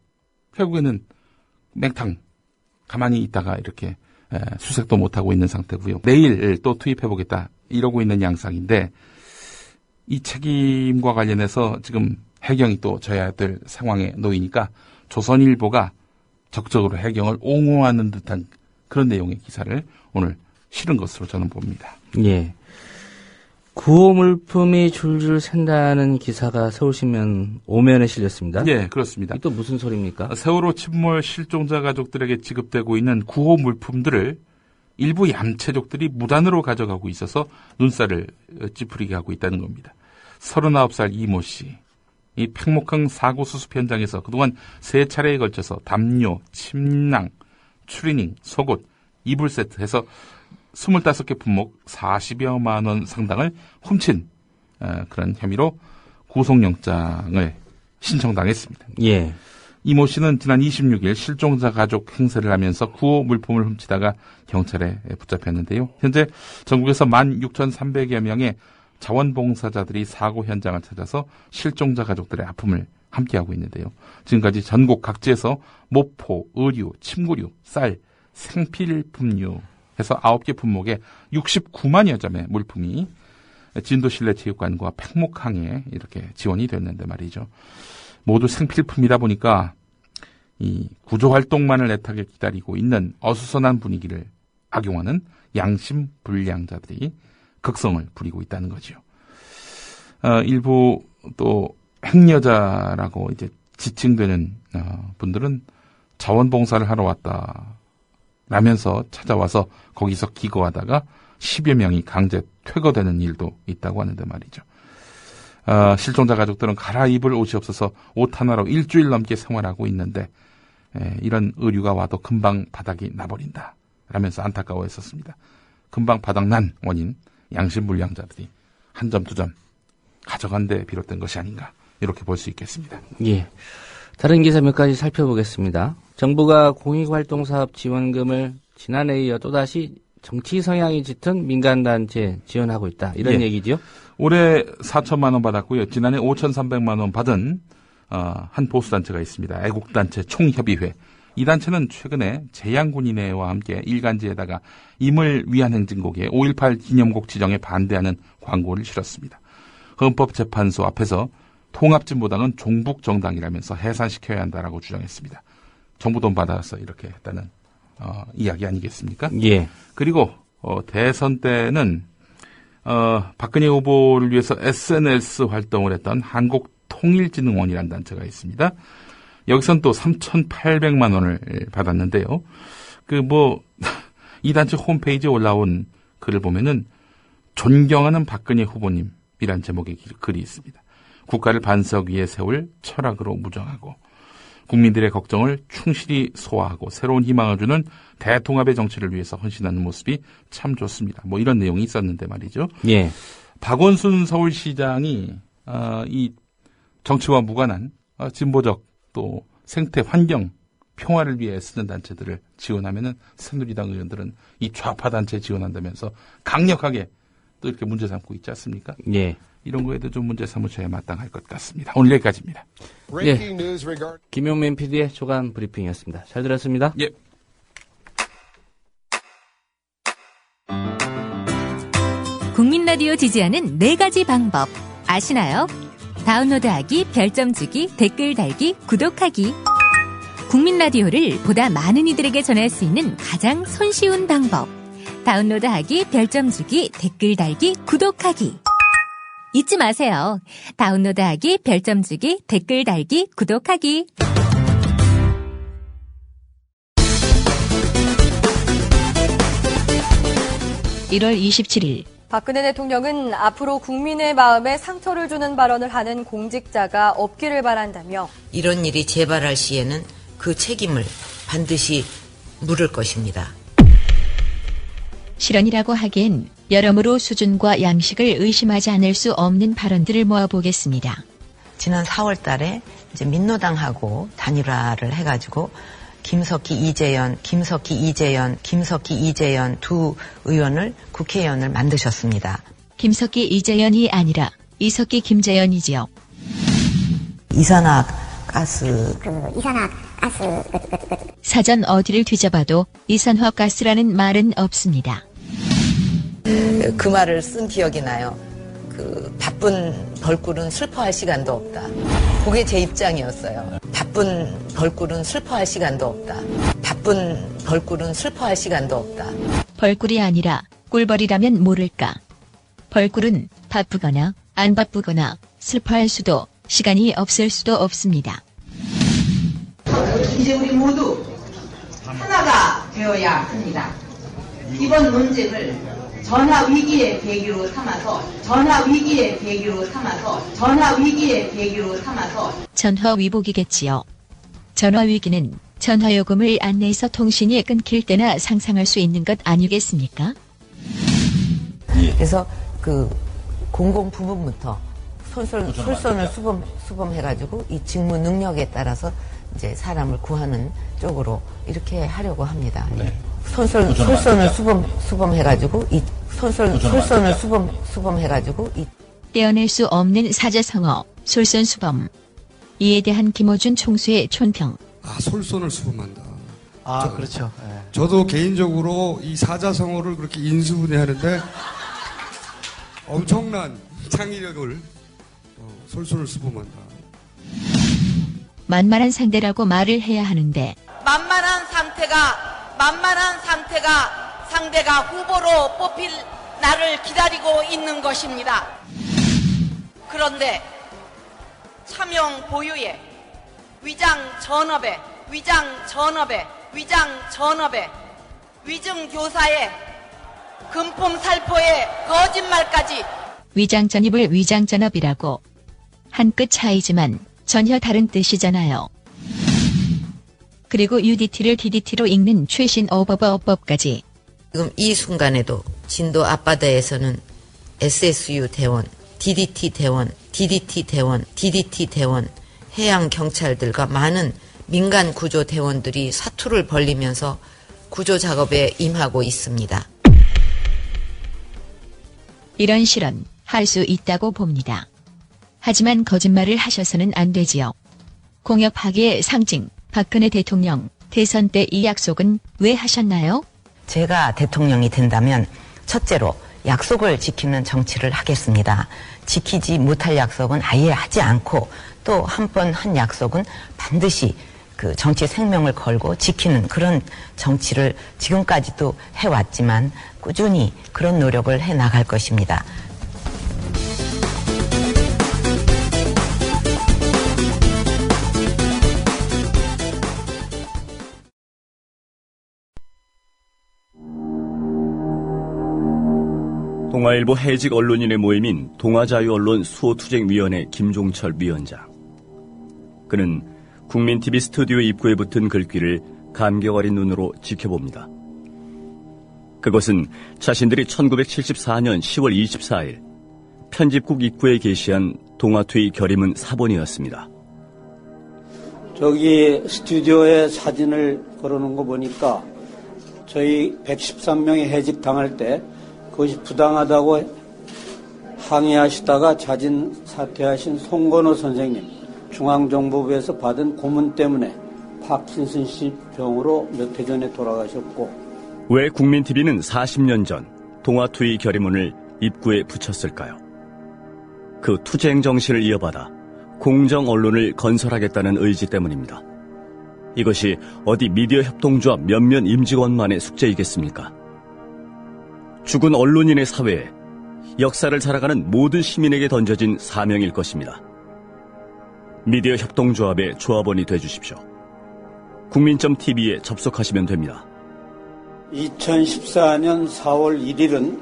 결국에는 맹탕 가만히 있다가 이렇게 수색도 못하고 있는 상태고요. 내일 또 투입해보겠다 이러고 있는 양상인데 이 책임과 관련해서 지금 해경이 또 져야 될 상황에 놓이니까 조선일보가 적극적으로 해경을 옹호하는 듯한 그런 내용의 기사를 오늘 실은 것으로 저는 봅니다. 예. 구호 물품이 줄줄 샌다는 기사가 서울신문 5면에 실렸습니다. 예, 그렇습니다. 또 무슨 소리입니까? 세월호 침몰 실종자 가족들에게 지급되고 있는 구호 물품들을 일부 얌체족들이 무단으로 가져가고 있어서 눈살을 찌푸리게 하고 있다는 겁니다. 39살 이모 씨. 이 팽목항 사고 수습 현장에서 그동안 3차례에 걸쳐서 담요, 침낭, 추리닝, 속옷, 이불 세트 해서 25개 품목 40여만 원 상당을 훔친 그런 혐의로 구속영장을 신청당했습니다. 예. 이모 씨는 지난 26일 실종자 가족 행세를 하면서 구호 물품을 훔치다가 경찰에 붙잡혔는데요. 현재 전국에서 16,300여 명의 자원봉사자들이 사고 현장을 찾아서 실종자 가족들의 아픔을 함께하고 있는데요. 지금까지 전국 각지에서 모포, 의류, 침구류, 쌀, 생필품류 해서 9개 품목에 69만여 점의 물품이 진도실내체육관과 팽목항에 이렇게 지원이 됐는데 말이죠. 모두 생필품이다 보니까 이 구조활동만을 애타게 기다리고 있는 어수선한 분위기를 악용하는 양심불량자들이 극성을 부리고 있다는 거죠. 일부 또 행여자라고 이제 지칭되는 분들은 자원봉사를 하러 왔다 라면서 찾아와서 거기서 기거하다가 10여 명이 강제 퇴거되는 일도 있다고 하는데 말이죠. 실종자 가족들은 갈아입을 옷이 없어서 옷 하나로 일주일 넘게 생활하고 있는데 이런 의류가 와도 금방 바닥이 나버린다 라면서 안타까워했었습니다. 금방 바닥난 원인 양심불량자들이 한 점 두 점 가져간 데 비롯된 것이 아닌가 이렇게 볼 수 있겠습니다. 예. 다른 기사 몇 가지 살펴보겠습니다. 정부가 공익활동사업 지원금을 지난해에 이어 또다시 정치 성향이 짙은 민간단체 지원하고 있다. 이런 얘기죠. 올해 4천만 원 받았고요. 지난해 5,300만 원 받은 한 보수단체가 있습니다. 애국단체 총협의회. 이 단체는 최근에 재향군인회와 함께 일간지에다가 임을 위한 행진곡에 5.18 기념곡 지정에 반대하는 광고를 실었습니다. 헌법재판소 앞에서 통합진보당은 종북정당이라면서 해산시켜야 한다라고 주장했습니다. 정부 돈 받아서 이렇게 했다는 이야기 아니겠습니까? 예. 그리고 대선 때는 박근혜 후보를 위해서 SNS 활동을 했던 한국통일진흥원이라는 단체가 있습니다. 여기선 또 3,800만 원을 받았는데요. 이 단체 홈페이지에 올라온 글을 보면은 존경하는 박근혜 후보님이란 제목의 글이 있습니다. 국가를 반석 위에 세울 철학으로 무정하고 국민들의 걱정을 충실히 소화하고 새로운 희망을 주는 대통합의 정치를 위해서 헌신하는 모습이 참 좋습니다. 이런 내용이 있었는데 말이죠. 예. 박원순 서울시장이 이 정치와 무관한 진보적 또 생태 환경 평화를 위해 쓰는 단체들을 지원하면은 새누리당 의원들은 이 좌파 단체 지원한다면서 강력하게 또 이렇게 문제 삼고 있지 않습니까? 예. 이런 거에도 좀 문제 삼으셔야 마땅할 것 같습니다. 오늘 여기까지입니다. 예. 김용민 PD의 조간 브리핑이었습니다. 잘 들었습니다. 예. 국민 라디오 지지하는 4가지 방법 아시나요? 다운로드하기, 별점 주기, 댓글 달기, 구독하기. 국민 라디오를 보다 많은 이들에게 전할 수 있는 가장 손쉬운 방법. 다운로드하기, 별점 주기, 댓글 달기, 구독하기. 잊지 마세요. 다운로드하기, 별점 주기, 댓글 달기, 구독하기. (1월 27일) 박근혜 대통령은 앞으로 국민의 마음에 상처를 주는 발언을 하는 공직자가 없기를 바란다며 이런 일이 재발할 시에는 그 책임을 반드시 물을 것입니다. 실언이라고 하기엔 여러모로 수준과 양식을 의심하지 않을 수 없는 발언들을 모아보겠습니다. 지난 4월 달에 이제 민노당하고 단일화를 해가지고 김석희, 이재연 두 의원을 국회의원을 만드셨습니다. 김석희, 이재연이 아니라 이석희, 김재연이지요. 이산화 가스. 사전 어디를 뒤져봐도 이산화가스라는 말은 없습니다. 그 말을 쓴 기억이 나요. 바쁜 벌꿀은 슬퍼할 시간도 없다. 그게 제 입장이었어요. 바쁜 벌꿀은 슬퍼할 시간도 없다. 벌꿀이 아니라 꿀벌이라면 모를까. 벌꿀은 바쁘거나 안 바쁘거나 슬퍼할 수도 시간이 없을 수도 없습니다. 이제 우리 모두 하나가 되어야 합니다. 이번 논쟁을 전화 위기의 계기로 삼아서 전화 위복이겠지요. 전화 위기는 전화 요금을 안 내서 통신이 끊길 때나 상상할 수 있는 것 아니겠습니까? 그래서 그 공공 부문부터 솔선을 수범해가지고 이 직무 능력에 따라서 이제 사람을 구하는 쪽으로 이렇게 하려고 합니다. 네. 솔선을 수범해가지고 떼어낼 수 없는 사자성어, 솔선수범. 이에 대한 김어준 총수의 촌평. 솔선을 수범한다. 그렇죠. 네. 저도 개인적으로 이 사자성어를 그렇게 인수분해하는데 엄청난 창의력을 솔선을 수범한다. 만만한 상대라고 말을 해야 하는데 만만한 상태가 상대가 후보로 뽑힐 나를 기다리고 있는 것입니다. 그런데 차명 보유에 위장 전업에 위증 교사에 금품 살포에 거짓말까지. 위장전입을 위장전업이라고. 한 끗 차이지만 전혀 다른 뜻이잖아요. 그리고 UDT를 DDT로 읽는 최신 어법까지. 지금 이 순간에도 진도 앞바다에서는 SSU 대원, DDT 대원, 해양 경찰들과 많은 민간 구조 대원들이 사투를 벌리면서 구조 작업에 임하고 있습니다. 이런 실언 할 수 있다고 봅니다. 하지만 거짓말을 하셔서는 안 되지요. 공약 파기의 상징 박근혜 대통령 대선 때 이 약속은 왜 하셨나요? 제가 대통령이 된다면 첫째로 약속을 지키는 정치를 하겠습니다. 지키지 못할 약속은 아예 하지 않고 또 한 번 한 약속은 반드시 그 정치 생명을 걸고 지키는 그런 정치를 지금까지도 해왔지만 꾸준히 그런 노력을 해 나갈 것입니다. 동아일보 해직 언론인의 모임인 동아자유언론 수호투쟁위원회 김종철 위원장. 그는 국민TV 스튜디오 입구에 붙은 글귀를 감격 어린 눈으로 지켜봅니다. 그것은 자신들이 1974년 10월 24일 편집국 입구에 게시한 동아투의 결의문 사본이었습니다. 저기 스튜디오에 사진을 걸어놓은 거 보니까 저희 113명이 해직당할 때 그것이 부당하다고 항의하시다가 자진 사퇴하신 송건호 선생님, 중앙정보부에서 받은 고문 때문에 파킨슨씨 병으로 몇 해 전에 돌아가셨고. 왜 국민TV는 40년 전 동아투의 결의문을 입구에 붙였을까요? 그 투쟁 정신을 이어받아 공정 언론을 건설하겠다는 의지 때문입니다. 이것이 어디 미디어 협동조합 몇몇 임직원만의 숙제이겠습니까? 죽은 언론인의 사회에 역사를 살아가는 모든 시민에게 던져진 사명일 것입니다. 미디어 협동조합의 조합원이 되주십시오. 국민.tv에 접속하시면 됩니다. 2014년 4월 1일은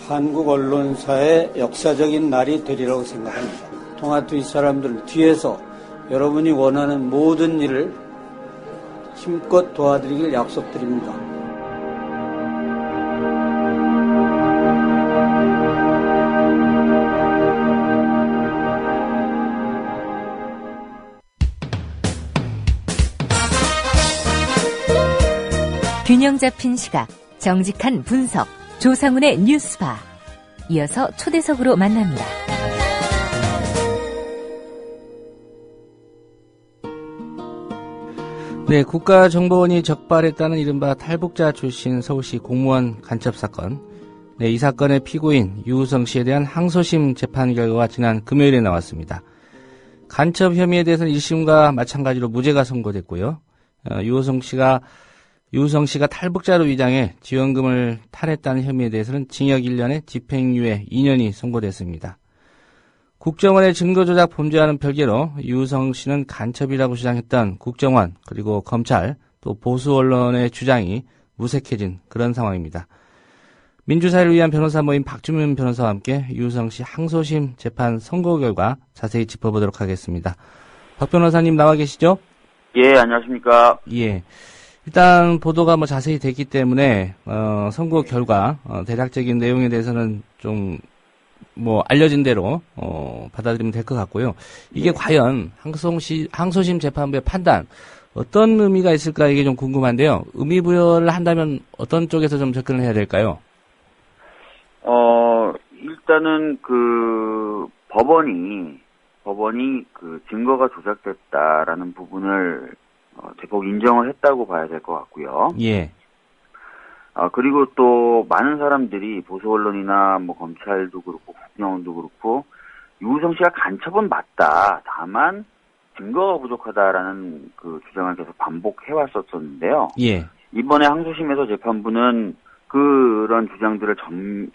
한국 언론사의 역사적인 날이 되리라고 생각합니다. 동아투의 사람들 뒤에서 여러분이 원하는 모든 일을 힘껏 도와드리길 약속드립니다. 균형 잡힌 시각, 정직한 분석, 조상훈의 뉴스바. 이어서 초대석으로 만납니다. 네, 국가정보원이 적발했다는 이른바 탈북자 출신 서울시 공무원 간첩 사건. 네, 이 사건의 피고인 유우성 씨에 대한 항소심 재판 결과가 지난 금요일에 나왔습니다. 간첩 혐의에 대해서는 1심과 마찬가지로 무죄가 선고됐고요. 유우성 씨가 유우성 씨가 탈북자로 위장해 지원금을 탈했다는 혐의에 대해서는 징역 1년에 집행유예 2년이 선고됐습니다. 국정원의 증거조작 범죄와는 별개로 유우성 씨는 간첩이라고 주장했던 국정원 그리고 검찰 또 보수 언론의 주장이 무색해진 그런 상황입니다. 민주사회를 위한 변호사 모임 박주민 변호사와 함께 유우성 씨 항소심 재판 선고 결과 자세히 짚어보도록 하겠습니다. 박 변호사님 나와 계시죠? 예, 안녕하십니까? 예. 일단 보도가 자세히 됐기 때문에 선고 결과 대략적인 내용에 대해서는 좀 알려진 대로 받아들이면 될 것 같고요. 이게 과연 항소심 재판부의 판단 어떤 의미가 있을까 이게 좀 궁금한데요. 의미 부여를 한다면 어떤 쪽에서 좀 접근을 해야 될까요? 일단은 법원이 증거가 조작됐다라는 부분을 대폭 인정을 했다고 봐야 될 것 같고요. 예. 그리고 또 많은 사람들이 보수 언론이나 검찰도 그렇고 국정원도 그렇고 유우성 씨가 간첩은 맞다. 다만 증거가 부족하다라는 주장을 계속 반복해 왔었는데요. 예. 이번에 항소심에서 재판부는 그런 주장들을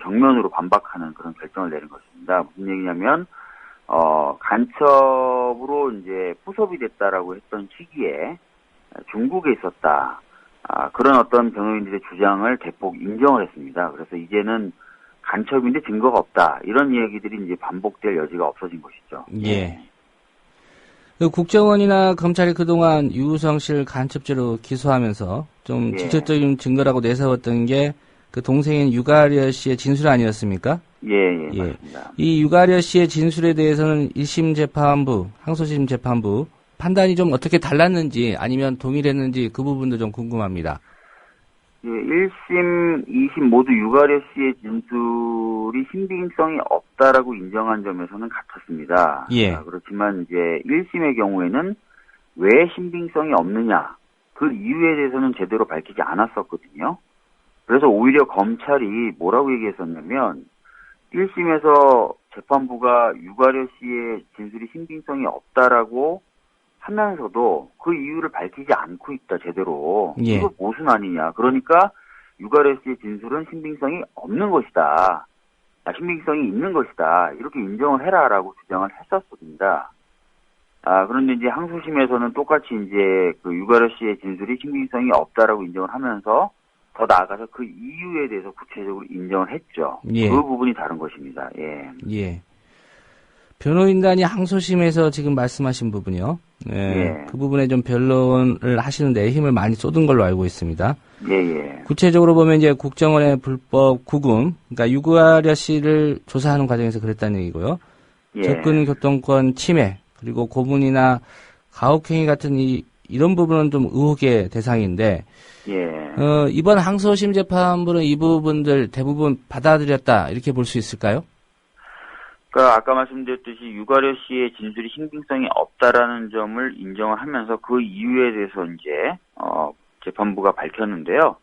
정면으로 반박하는 그런 결정을 내린 것입니다. 무슨 얘기냐면 간첩으로 이제 포섭이 됐다라고 했던 시기에 중국에 있었다. 그런 어떤 변호인들의 주장을 대폭 인정을 했습니다. 그래서 이제는 간첩인데 증거가 없다. 이런 얘기들이 이제 반복될 여지가 없어진 것이죠. 예. 국정원이나 검찰이 그동안 유우성 씨를 간첩죄로 기소하면서 좀 직접적인 증거라고 내세웠던 게 그 동생인 유가려 씨의 진술 아니었습니까? 예, 맞습니다. 이 유가려 씨의 진술에 대해서는 1심 재판부, 항소심 재판부 판단이 좀 어떻게 달랐는지 아니면 동일했는지 그 부분도 좀 궁금합니다. 예, 1심, 2심 모두 유가려 씨의 진술이 신빙성이 없다라고 인정한 점에서는 같았습니다. 예. 그렇지만 이제 1심의 경우에는 왜 신빙성이 없느냐, 그 이유에 대해서는 제대로 밝히지 않았었거든요. 그래서 오히려 검찰이 뭐라고 얘기했었냐면 1심에서 재판부가 유가려 씨의 진술이 신빙성이 없다라고 하면서도 그 이유를 밝히지 않고 있다, 제대로. 예. 이거 모순 아니냐. 그러니까 유가려 씨의 진술은 신빙성이 없는 것이다. 신빙성이 있는 것이다. 이렇게 인정을 해라라고 주장을 했었습니다. 그런데 이제 항소심에서는 똑같이 이제 유가려 씨의 진술이 신빙성이 없다라고 인정을 하면서 더 나아가서 그 이유에 대해서 구체적으로 인정을 했죠. 예. 그 부분이 다른 것입니다. 예. 예. 변호인단이 항소심에서 지금 말씀하신 부분이요. 예. 그 부분에 좀 변론을 하시는데 힘을 많이 쏟은 걸로 알고 있습니다. 예. 구체적으로 보면 이제 국정원의 불법 구금, 그러니까 유가려 씨를 조사하는 과정에서 그랬다는 얘기고요. 예. 접근 교통권 침해, 그리고 고문이나 가혹행위 같은 이런 부분은 좀 의혹의 대상인데, 예. 이번 항소심 재판부는 이 부분들 대부분 받아들였다, 이렇게 볼 수 있을까요? 그러니까 아까 말씀드렸듯이 유가려 씨의 진술이 신빙성이 없다라는 점을 인정을 하면서 그 이유에 대해서 이제 재판부가 밝혔는데요.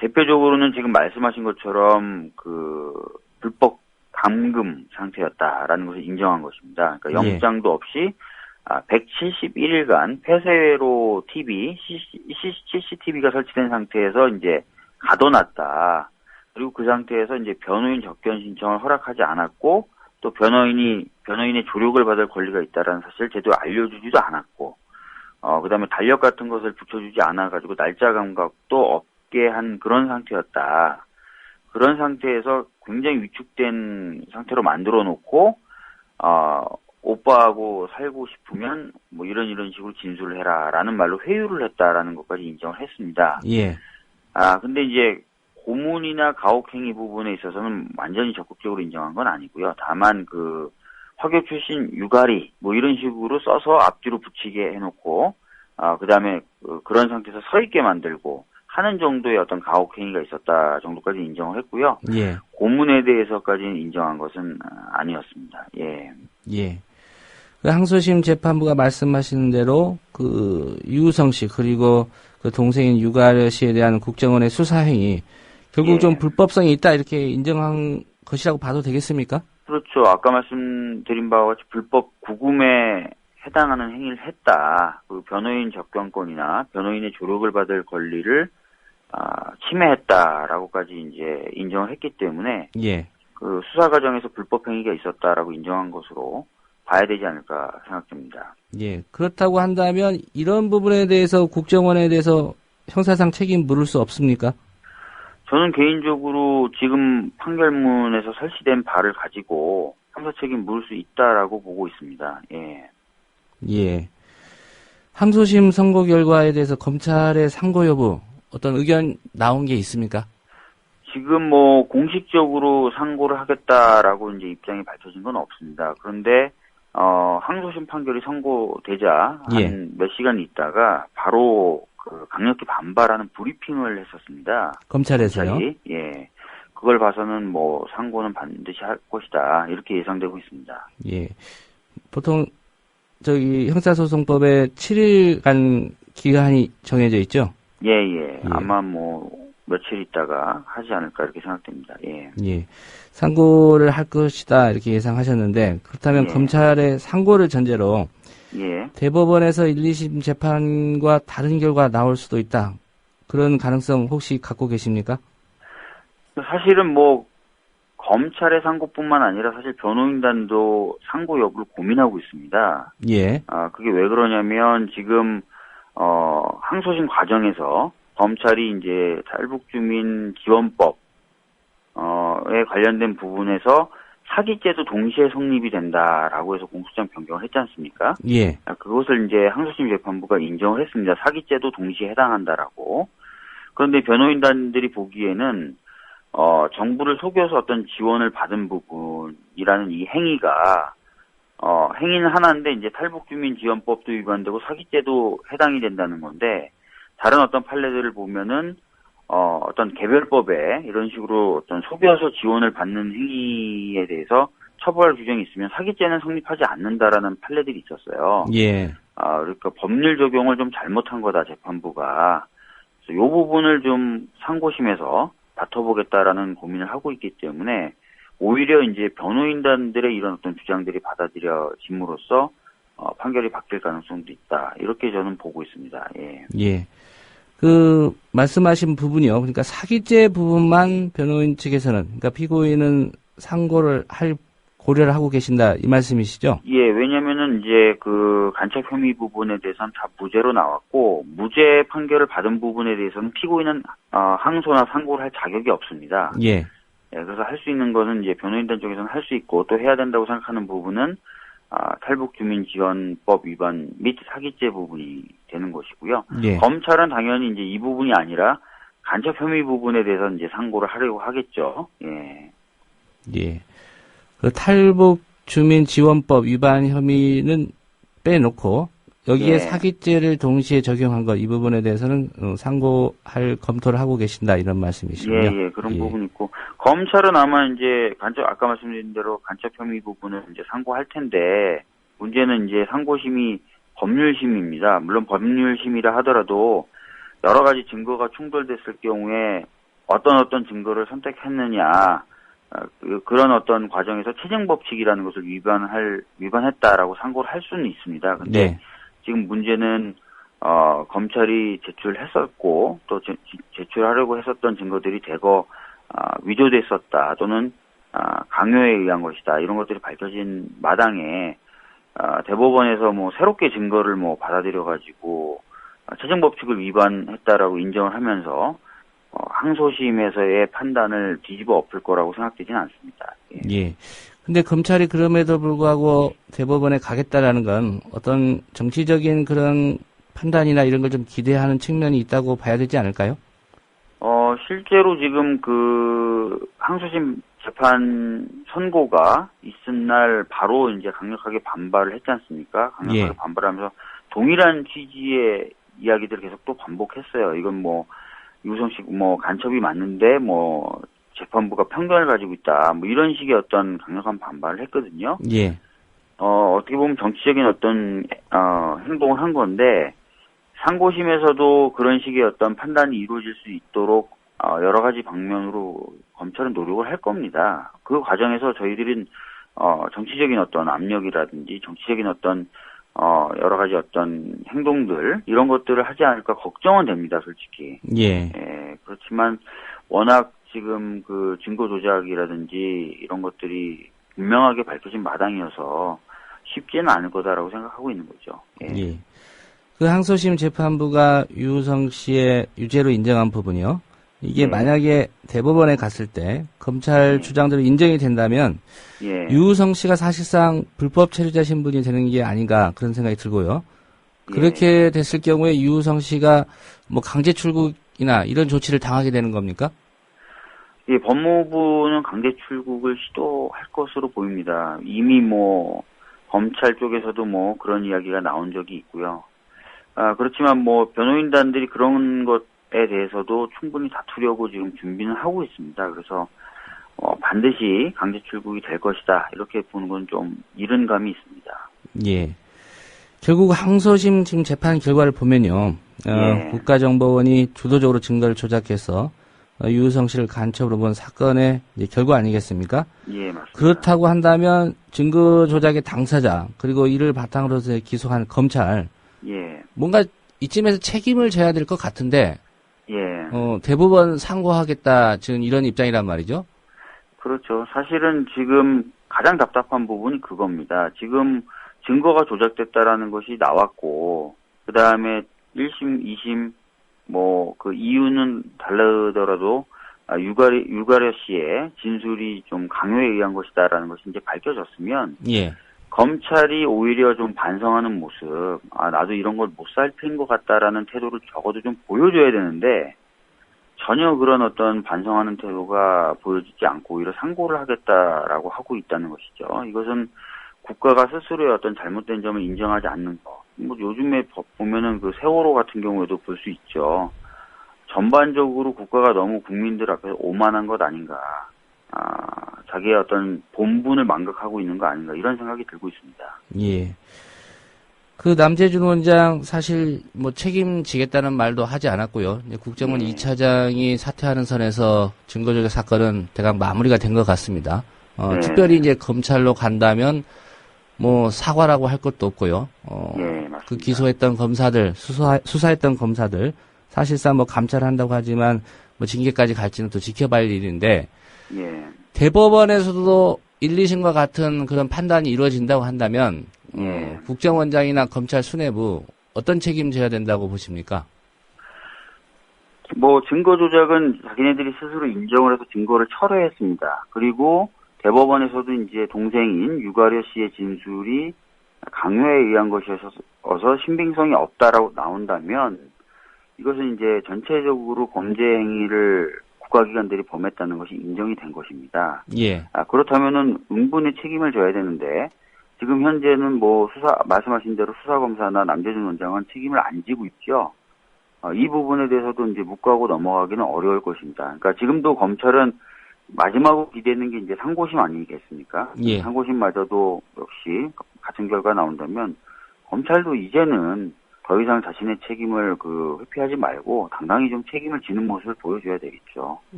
대표적으로는 지금 말씀하신 것처럼 불법 감금 상태였다라는 것을 인정한 것입니다. 그러니까 영장도 없이 171일간 폐쇄로 CCTV가 설치된 상태에서 이제 가둬놨다. 그리고 그 상태에서 이제 변호인 접견 신청을 허락하지 않았고, 또 변호인의 조력을 받을 권리가 있다라는 사실을 제대로 알려주지도 않았고, 그다음에 달력 같은 것을 붙여주지 않아가지고 날짜 감각도 없게 한 그런 상태였다. 그런 상태에서 굉장히 위축된 상태로 만들어 놓고, 오빠하고 살고 싶으면 이런 식으로 진술을 해라라는 말로 회유를 했다라는 것까지 인정을 했습니다. 예. 근데 이제 고문이나 가혹행위 부분에 있어서는 완전히 적극적으로 인정한 건 아니고요. 다만 화교 출신 유가리 이런 식으로 써서 앞뒤로 붙이게 해놓고 그다음에 그런 상태에서 서 있게 만들고 하는 정도의 어떤 가혹행위가 있었다 정도까지 인정을 했고요. 예. 고문에 대해서까지는 인정한 것은 아니었습니다. 예. 예. 항소심 재판부가 말씀하시는 대로 유우성 씨 그리고 그 동생인 유가려 씨에 대한 국정원의 수사 행위 결국 좀 불법성이 있다 이렇게 인정한 것이라고 봐도 되겠습니까? 그렇죠. 아까 말씀드린 바와 같이 불법 구금에 해당하는 행위를 했다. 변호인 접견권이나 변호인의 조력을 받을 권리를 침해했다라고까지 이제 인정을 했기 때문에 예. 그 수사 과정에서 불법 행위가 있었다라고 인정한 것으로 봐야 되지 않을까 생각됩니다. 예. 그렇다고 한다면 이런 부분에 대해서 국정원에 대해서 형사상 책임 물을 수 없습니까? 저는 개인적으로 지금 판결문에서 설치된 바를 가지고 형사 책임 물을 수 있다라고 보고 있습니다. 예. 예. 항소심 선고 결과에 대해서 검찰의 상고 여부 어떤 의견 나온 게 있습니까? 지금 뭐 공식적으로 상고를 하겠다라고 이제 입장이 밝혀진 건 없습니다. 그런데 항소심 판결이 선고되자 예. 한 몇 시간 있다가 바로 그 강력히 반발하는 브리핑을 했었습니다. 검찰에서요? 검찰이. 예. 그걸 봐서는 뭐 상고는 반드시 할 것이다 이렇게 예상되고 있습니다. 예. 보통 저기 형사소송법에 7일간 기한이 정해져 있죠? 예. 아마 뭐 며칠 있다가 하지 않을까 이렇게 생각됩니다. 예. 예. 상고를 할 것이다 이렇게 예상하셨는데 그렇다면 예. 검찰의 상고를 전제로 예. 대법원에서 1, 2심 재판과 다른 결과 나올 수도 있다. 그런 가능성 혹시 갖고 계십니까? 사실은 뭐 검찰의 상고뿐만 아니라 사실 변호인단도 상고 여부를 고민하고 있습니다. 예. 그게 왜 그러냐면 지금 항소심 과정에서 검찰이 이제 탈북주민 지원법에 관련된 부분에서 사기죄도 동시에 성립이 된다라고 해서 공소장 변경을 했지 않습니까? 예. 그것을 이제 항소심 재판부가 인정을 했습니다. 사기죄도 동시에 해당한다라고. 그런데 변호인단들이 보기에는 정부를 속여서 어떤 지원을 받은 부분이라는 이 행위가 행위는 하나인데 이제 탈북주민 지원법도 위반되고 사기죄도 해당이 된다는 건데 다른 어떤 판례들을 보면은 어떤 개별법에 이런 식으로 어떤 속여서 지원을 받는 행위에 대해서 처벌 규정이 있으면 사기죄는 성립하지 않는다라는 판례들이 있었어요. 예. 그러니까 법률 적용을 좀 잘못한 거다 재판부가. 그래서 이 부분을 좀 상고심에서 다퉈보겠다라는 고민을 하고 있기 때문에 오히려 이제 변호인단들의 이런 어떤 주장들이 받아들여짐으로써 판결이 바뀔 가능성도 있다. 이렇게 저는 보고 있습니다. 예. 예. 그 말씀하신 부분이요. 그러니까 사기죄 부분만 변호인 측에서는 그러니까 피고인은 상고를 할 고려를 하고 계신다 이 말씀이시죠? 예. 왜냐면은 이제 그 간첩 혐의 부분에 대해서는 다 무죄로 나왔고 무죄 판결을 받은 부분에 대해서는 피고인은 항소나 상고를 할 자격이 없습니다. 예. 예. 그래서 할 수 있는 것은 이제 변호인단 쪽에서는 할 수 있고 또 해야 된다고 생각하는 부분은 탈북주민지원법 위반 및 사기죄 부분이 되는 것이고요. 예. 검찰은 당연히 이제 이 부분이 아니라 간첩 혐의 부분에 대해서 이제 상고를 하려고 하겠죠. 예. 예. 그 탈북주민지원법 위반 혐의는 빼놓고 여기에 예. 사기죄를 동시에 적용한 것 이 부분에 대해서는 상고할 검토를 하고 계신다 이런 말씀이시군요. 예, 그런 부분이 있고 검찰은 아마 이제 아까 말씀드린 대로 간첩 혐의 부분은 이제 상고할 텐데 문제는 이제 상고심이 법률심입니다. 물론 법률심이라 하더라도 여러 가지 증거가 충돌됐을 경우에 어떤 증거를 선택했느냐 그런 어떤 과정에서 채증법칙이라는 것을 위반했다라고 상고를 할 수는 있습니다. 근데 네. 지금 문제는 검찰이 제출했었고 또 제출하려고 했었던 증거들이 대거 위조됐었다 또는 강요에 의한 것이다 이런 것들이 밝혀진 마당에 대법원에서 뭐 새롭게 증거를 뭐 받아들여 가지고 채증법칙을 위반했다라고 인정을 하면서 항소심에서의 판단을 뒤집어 엎을 거라고 생각되지는 않습니다. 예. 근데 검찰이 그럼에도 불구하고 대법원에 가겠다라는 건 어떤 정치적인 그런 판단이나 이런 걸 좀 기대하는 측면이 있다고 봐야 되지 않을까요? 실제로 지금 그 항소심 재판 선고가 있은 날 바로 이제 강력하게 반발을 했지 않습니까? 강력하게 예. 반발하면서 동일한 취지의 이야기들을 계속 또 반복했어요. 이건 뭐 유성식 뭐 간첩이 맞는데 뭐 재판부가 편견을 가지고 있다. 뭐 이런 식의 어떤 강력한 반발을 했거든요. 예. 어떻게 보면 정치적인 어떤 행동을 한 건데 상고심에서도 그런 식의 어떤 판단이 이루어질 수 있도록 여러 가지 방면으로 검찰은 노력을 할 겁니다. 그 과정에서 저희들은 정치적인 어떤 압력이라든지 정치적인 어떤 여러 가지 어떤 행동들 이런 것들을 하지 않을까 걱정은 됩니다, 솔직히. 예. 예. 그렇지만 워낙 지금 그 증거 조작이라든지 이런 것들이 분명하게 밝혀진 마당이어서 쉽지는 않을 거다라고 생각하고 있는 거죠. 예. 그 항소심 재판부가 유우성 씨의 유죄로 인정한 부분이요. 이게 만약에 대법원에 갔을 때 검찰 주장대로 인정이 된다면 유우성 씨가 사실상 불법 체류자 신분이 되는 게 아닌가 그런 생각이 들고요. 그렇게 됐을 경우에 유우성 씨가 뭐 강제 출국이나 이런 조치를 당하게 되는 겁니까? 예, 법무부는 강제 출국을 시도할 것으로 보입니다. 이미 뭐 검찰 쪽에서도 뭐 그런 이야기가 나온 적이 있고요. 그렇지만 뭐 변호인단들이 그런 것에 대해서도 충분히 다투려고 지금 준비는 하고 있습니다. 그래서 반드시 강제 출국이 될 것이다. 이렇게 보는 건 좀 이른 감이 있습니다. 예. 결국 항소심 지금 재판 결과를 보면요. 국가정보원이 주도적으로 증거를 조작해서 유우성 씨를 간첩으로 본 사건의 이제 결과 아니겠습니까? 예, 맞습니다. 그렇다고 한다면 증거 조작의 당사자 그리고 이를 바탕으로 해서 기소한 검찰 뭔가 이쯤에서 책임을 져야 될 것 같은데 대법원 상고하겠다 지금 이런 입장이란 말이죠. 그렇죠. 사실은 지금 가장 답답한 부분이 그겁니다. 지금 증거가 조작됐다라는 것이 나왔고 그 다음에 1심, 2심 뭐 그 이유는 다르더라도 유가려 씨의 진술이 좀 강요에 의한 것이다라는 것이 이제 밝혀졌으면 검찰이 오히려 좀 반성하는 모습, 나도 이런 걸 못 살핀 것 같다라는 태도를 적어도 좀 보여줘야 되는데 전혀 그런 어떤 반성하는 태도가 보여지지 않고 오히려 상고를 하겠다라고 하고 있다는 것이죠. 이것은 국가가 스스로의 어떤 잘못된 점을 인정하지 않는 것. 뭐 요즘에 보면은 그 세월호 같은 경우에도 볼 수 있죠. 전반적으로 국가가 너무 국민들 앞에서 오만한 것 아닌가. 자기의 어떤 본분을 망각하고 있는 거 아닌가 이런 생각이 들고 있습니다. 예. 그 남재준 원장 사실 뭐 책임지겠다는 말도 하지 않았고요. 국정원 2차장이 사퇴하는 선에서 증거조작 사건은 대강 마무리가 된 것 같습니다. 특별히 이제 검찰로 간다면 뭐 사과라고 할 것도 없고요. 그 기소했던 검사들, 수사했던 검사들 사실상 뭐 감찰한다고 하지만 뭐 징계까지 갈지는 또 지켜봐야 할 일인데 대법원에서도 1, 2심과 같은 그런 판단이 이루어진다고 한다면 국정원장이나 검찰 수뇌부 어떤 책임져야 된다고 보십니까? 뭐 증거 조작은 자기네들이 스스로 인정을 해서 증거를 철회했습니다. 그리고 대법원에서도 이제 동생인 유가려 씨의 진술이 강요에 의한 것이어서 신빙성이 없다라고 나온다면 이것은 이제 전체적으로 범죄 행위를 국가기관들이 범했다는 것이 인정이 된 것입니다. 그렇다면은 응분의 책임을 져야 되는데 지금 현재는 뭐 말씀하신 대로 수사검사나 남재준 원장은 책임을 안 지고 있죠. 이 부분에 대해서도 이제 묵과하고 넘어가기는 어려울 것입니다. 그러니까 지금도 검찰은 마지막으로 기대는 게 이제 상고심 아니겠습니까? 상고심마저도 역시 같은 결과 나온다면 검찰도 이제는 더 이상 자신의 책임을 회피하지 말고 당당히 좀 책임을 지는 모습을 보여줘야 되겠죠.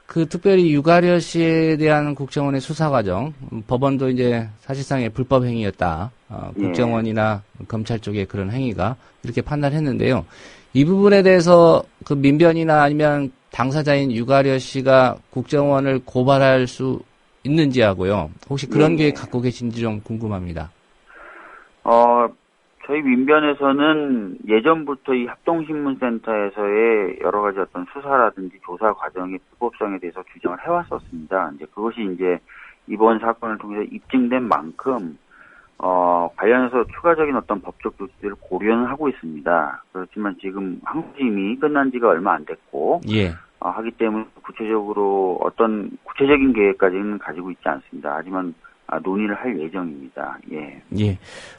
그 특별히 유가려 씨에 대한 국정원의 수사 과정, 법원도 이제 사실상의 불법 행위였다. 국정원이나 검찰 쪽의 그런 행위가 이렇게 판단했는데요. 이 부분에 대해서 그 민변이나 아니면 당사자인 유가려 씨가 국정원을 고발할 수 있는지 하고요. 혹시 그런 계획 갖고 계신지 좀 궁금합니다. 저희 민변에서는 예전부터 이 합동신문센터에서의 여러 가지 어떤 수사라든지 조사 과정의 불법성에 대해서 주장을 해왔었습니다. 이제 그것이 이제 이번 사건을 통해서 입증된 만큼, 관련해서 추가적인 어떤 법적 조치들을 고려는 하고 있습니다. 그렇지만 지금 항소심이 끝난 지가 얼마 안 됐고, 하기 때문에 구체적으로 어떤 구체적인 계획까지는 가지고 있지 않습니다. 하지만 논의를 할 예정입니다.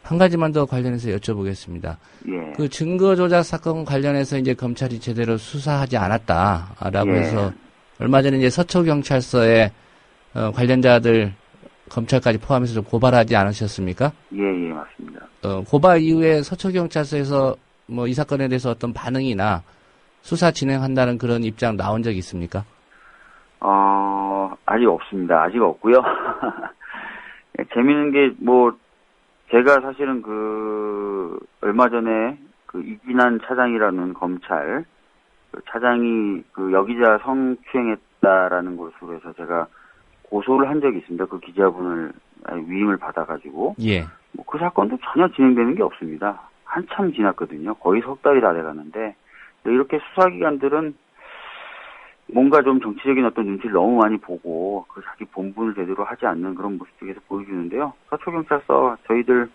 한 가지만 더 관련해서 여쭤보겠습니다. 그 증거 조작 사건 관련해서 이제 검찰이 제대로 수사하지 않았다라고 해서 얼마 전에 이제 서초경찰서에 관련자들 검찰까지 포함해서 좀 고발하지 않으셨습니까? 맞습니다. 고발 이후에 서초경찰서에서 뭐 이 사건에 대해서 어떤 반응이나 수사 진행한다는 그런 입장 나온 적 있습니까? 아직 없습니다. 아직 없고요. 재밌는 게, 제가 사실은 얼마 전에 이진환 차장이라는 검찰, 그 차장이 그 여기자 성추행했다라는 것으로 해서 제가 고소를 한 적이 있습니다. 그 기자분을 위임을 받아가지고. 예. 뭐 그 사건도 전혀 진행되는 게 없습니다. 한참 지났거든요. 거의 석 달이 다 돼가는데 이렇게 수사기관들은 뭔가 좀 정치적인 어떤 눈치를 너무 많이 보고 그 자기 본분을 제대로 하지 않는 그런 모습 계속 보여주는데요. 서초경찰서 저희들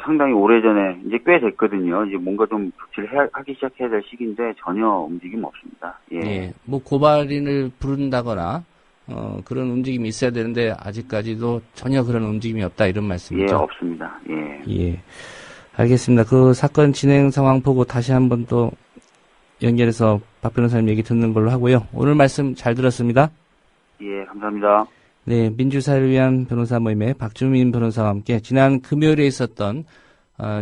상당히 오래전에 이제 꽤 됐거든요. 이제 뭔가 좀 조치를 하기 시작해야 될 시기인데 전혀 움직임 없습니다. 예. 예. 뭐 고발인을 부른다거나 그런 움직임이 있어야 되는데 아직까지도 전혀 그런 움직임이 없다 이런 말씀이죠? 예, 없습니다. 예. 예. 알겠습니다. 그 사건 진행 상황 보고 다시 한번 또 연결해서 박 변호사님 얘기 듣는 걸로 하고요. 오늘 말씀 잘 들었습니다. 예, 감사합니다. 네, 민주사회를 위한 변호사 모임의 박주민 변호사와 함께 지난 금요일에 있었던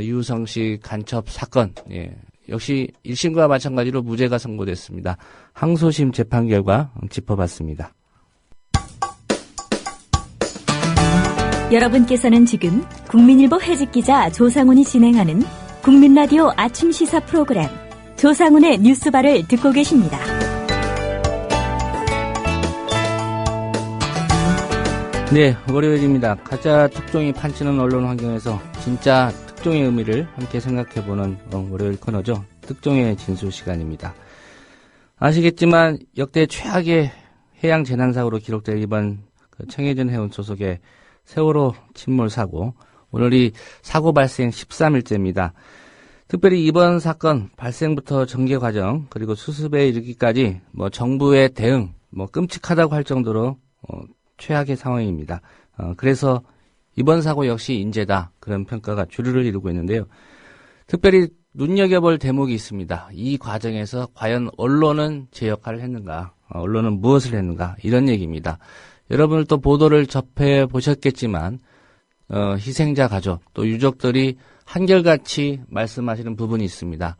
유우성 씨 간첩 사건, 예, 역시 1심과 마찬가지로 무죄가 선고됐습니다. 항소심 재판 결과 짚어봤습니다. 여러분께서는 지금 국민일보 해직기자 조상훈이 진행하는 국민라디오 아침 시사 프로그램 조상훈의 뉴스바를 듣고 계십니다. 네, 월요일입니다. 가짜 특종이 판치는 언론 환경에서 진짜 특종의 의미를 함께 생각해보는 월요일 코너죠. 특종의 진술 시간입니다. 아시겠지만 역대 최악의 해양 재난사고로 기록될 이번 청해전 해운 소속의 세월호 침몰 사고, 오늘이 사고 발생 13일째입니다. 특별히 이번 사건 발생부터 전개 과정 그리고 수습에 이르기까지 정부의 대응 끔찍하다고 할 정도로 최악의 상황입니다. 그래서 이번 사고 역시 인재다 그런 평가가 주류를 이루고 있는데요. 특별히 눈여겨볼 대목이 있습니다. 이 과정에서 과연 언론은 제 역할을 했는가, 언론은 무엇을 했는가 이런 얘기입니다. 여러분들 또 보도를 접해 보셨겠지만 희생자 가족 또 유족들이 한결같이 말씀하시는 부분이 있습니다.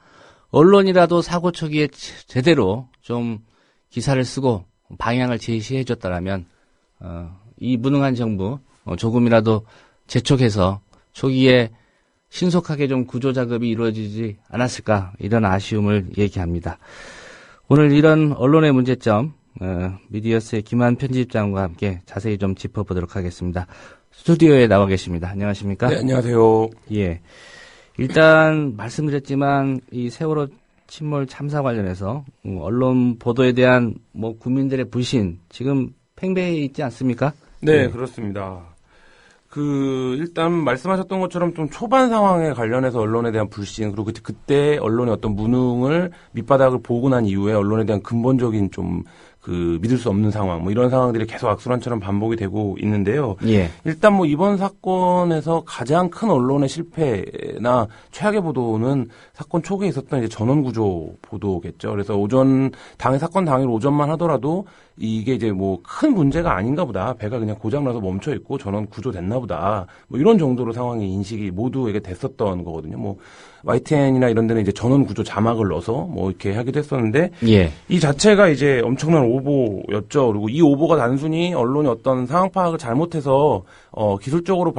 언론이라도 사고 초기에 제대로 좀 기사를 쓰고 방향을 제시해 줬다라면 이 무능한 정부 조금이라도 재촉해서 초기에 신속하게 좀 구조 작업이 이루어지지 않았을까 이런 아쉬움을 얘기합니다. 오늘 이런 언론의 문제점 미디어스의 김한 편집장과 함께 자세히 좀 짚어보도록 하겠습니다. 스튜디오에 나와 계십니다. 안녕하십니까? 네, 안녕하세요. 예. 일단 말씀드렸지만 이 세월호 침몰 참사 관련해서 언론 보도에 대한 국민들의 불신 지금 팽배해 있지 않습니까? 네, 그렇습니다. 일단 말씀하셨던 것처럼 좀 초반 상황에 관련해서 언론에 대한 불신, 그리고 그때 언론의 어떤 무능을 밑바닥을 보고 난 이후에 언론에 대한 근본적인 좀 믿을 수 없는 상황, 이런 상황들이 계속 악순환처럼 반복이 되고 있는데요. 예. 일단 이번 사건에서 가장 큰 언론의 실패나 최악의 보도는 사건 초기에 있었던 이제 전원구조 보도겠죠. 그래서 사건 당일 오전만 하더라도 이게 이제 큰 문제가 아닌가 보다. 배가 그냥 고장나서 멈춰 있고 전원 구조됐나 보다. 이런 정도로 상황이 인식이 모두에게 됐었던 거거든요. YTN이나 이런 데는 이제 전원 구조 자막을 넣어서 이렇게 하기도 했었는데, 예. 이 자체가 이제 엄청난 오보였죠. 그리고 이 오보가 단순히 언론이 어떤 상황 파악을 잘못해서 기술적으로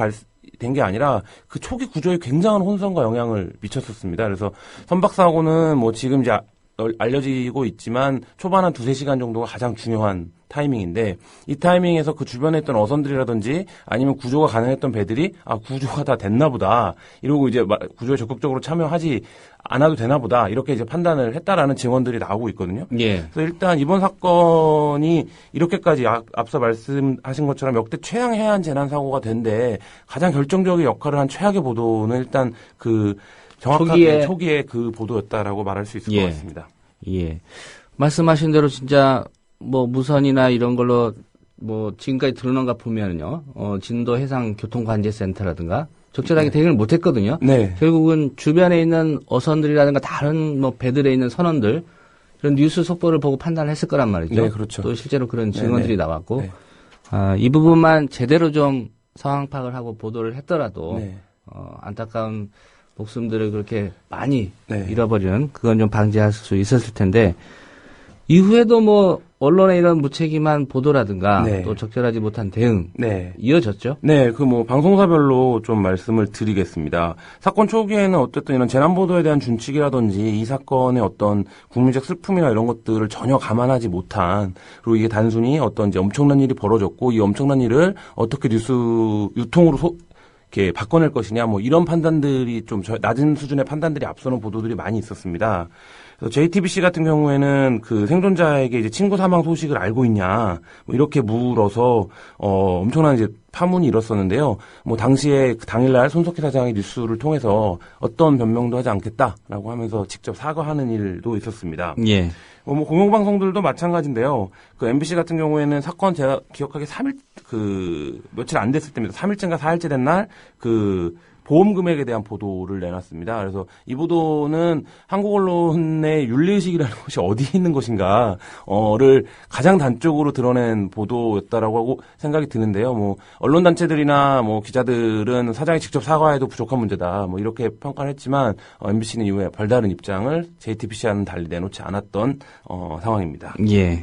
된 게 아니라 그 초기 구조에 굉장한 혼선과 영향을 미쳤었습니다. 그래서 선박사고는 지금 이제 알려지고 있지만 초반 한 2-3시간 정도가 가장 중요한 타이밍인데, 이 타이밍에서 그 주변에 있던 어선들이라든지 아니면 구조가 가능했던 배들이 구조가 다 됐나 보다 이러고 이제 구조에 적극적으로 참여하지 않아도 되나 보다 이렇게 이제 판단을 했다라는 증언들이 나오고 있거든요. 예. 그래서 일단 이번 사건이 이렇게까지 앞서 말씀하신 것처럼 역대 최악 해안 재난 사고가 된데 가장 결정적인 역할을 한 최악의 보도는 일단 정확하게 초기에 그 보도였다라고 말할 수 있을 것 같습니다. 예. 말씀하신 대로 진짜 무선이나 이런 걸로 지금까지 드러난 거 보면은요, 진도 해상 교통관제센터라든가 적절하게 대응을 못했거든요. 네. 결국은 주변에 있는 어선들이라든가 다른 배들에 있는 선원들 이런 뉴스 속보를 보고 판단을 했을 거란 말이죠. 네, 그렇죠. 또 실제로 그런 증언들이 나왔고, 네. 이 부분만 제대로 좀 상황 파악을 하고 보도를 했더라도 안타까운 목숨들을 그렇게 많이 잃어버리는 그건 좀 방지할 수 있었을 텐데, 이후에도 언론의 이런 무책임한 보도라든가 네. 또 적절하지 못한 대응 네. 이어졌죠? 네, 그 뭐 방송사별로 좀 말씀을 드리겠습니다. 사건 초기에는 어쨌든 이런 재난 보도에 대한 준칙이라든지 이 사건의 어떤 국민적 슬픔이나 이런 것들을 전혀 감안하지 못한, 그리고 이게 단순히 어떤 이제 엄청난 일이 벌어졌고 이 엄청난 일을 어떻게 뉴스 유통으로 이렇게 바꿔낼 것이냐, 뭐 이런 판단들이 좀 낮은 수준의 판단들이 앞서는 보도들이 많이 있었습니다. 그래서 JTBC 같은 경우에는 그 생존자에게 이제 친구 사망 소식을 알고 있냐, 뭐 이렇게 물어서 엄청난 이제 파문이 일었었는데요. 뭐 당시에 그 당일날 손석희 사장이 뉴스를 통해서 어떤 변명도 하지 않겠다라고 하면서 직접 사과하는 일도 있었습니다. 예. 뭐 공영방송들도 마찬가지인데요. 그 MBC 같은 경우에는 사건 제가 기억하기에 며칠 안 됐을 때입니다. 3일째인가 4일째 된 날 보험 금액에 대한 보도를 내놨습니다. 그래서 이 보도는 한국 언론의 윤리의식이라는 것이 어디에 있는 것인가를 가장 단적으로 드러낸 보도였다라고 하고 생각이 드는데요. 뭐 언론 단체들이나 뭐 기자들은 사장이 직접 사과해도 부족한 문제다, 뭐 이렇게 평가를 했지만 MBC는 이후에 별다른 입장을 JTBC와는 달리 내놓지 않았던 상황입니다. 예.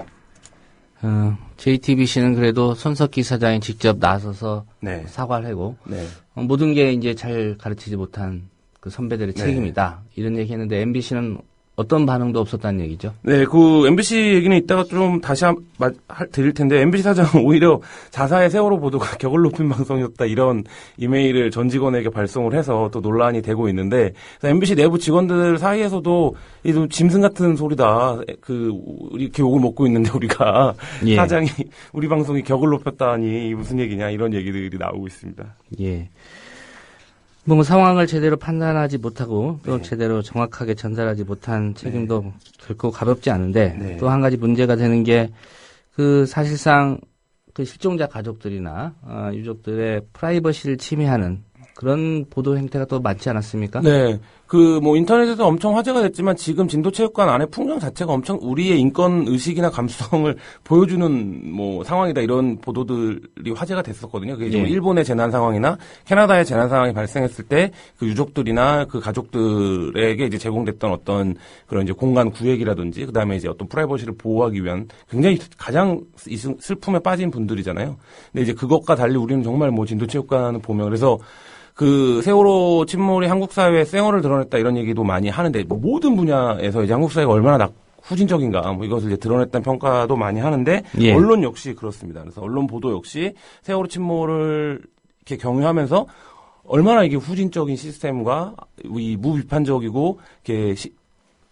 JTBC는 그래도 손석희 사장이 직접 나서서 네. 사과를 하고 네. 모든 게 이제 잘 가르치지 못한 그 선배들의 네. 책임이다, 이런 얘기했는데 MBC는 어떤 반응도 없었다는 얘기죠? 네, 그 MBC 얘기는 이따가 좀 다시 드릴 텐데, MBC 사장은 오히려 자사의 세월호 보도가 격을 높인 방송이었다, 이런 이메일을 전 직원에게 발송을 해서 또 논란이 되고 있는데, MBC 내부 직원들 사이에서도 이 좀 짐승 같은 소리다, 이렇게 욕을 먹고 있는데 우리가 예. 사장이 우리 방송이 격을 높였다니 무슨 얘기냐, 이런 얘기들이 나오고 있습니다. 예. 뭐 상황을 제대로 판단하지 못하고 또 네. 제대로 정확하게 전달하지 못한 책임도 결코 가볍지 않은데, 네. 또 한 가지 문제가 되는 게 그 사실상 그 실종자 가족들이나 유족들의 프라이버시를 침해하는 그런 보도 행태가 또 많지 않았습니까? 네. 뭐 인터넷에서 엄청 화제가 됐지만 지금 진도체육관 안에 풍경 자체가 엄청 우리의 인권 의식이나 감수성을 보여주는 뭐 상황이다, 이런 보도들이 화제가 됐었거든요. 그게 예. 일본의 재난 상황이나 캐나다의 재난 상황이 발생했을 때 그 유족들이나 그 가족들에게 이제 제공됐던 어떤 그런 이제 공간 구획이라든지, 그다음에 이제 어떤 프라이버시를 보호하기 위한 굉장히 가장 슬픔에 빠진 분들이잖아요. 근데 이제 그것과 달리 우리는 정말 뭐 진도체육관을 보면, 그래서 그 세월호 침몰이 한국 사회의 쌩얼을 드러냈다, 이런 얘기도 많이 하는데, 뭐 모든 분야에서 이제 한국 사회가 얼마나 후진적인가, 뭐 이것을 이제 드러냈다는 평가도 많이 하는데, 예. 언론 역시 그렇습니다. 그래서 언론 보도 역시 세월호 침몰을 이렇게 경유하면서 얼마나 이게 후진적인 시스템과 이 무비판적이고 이렇게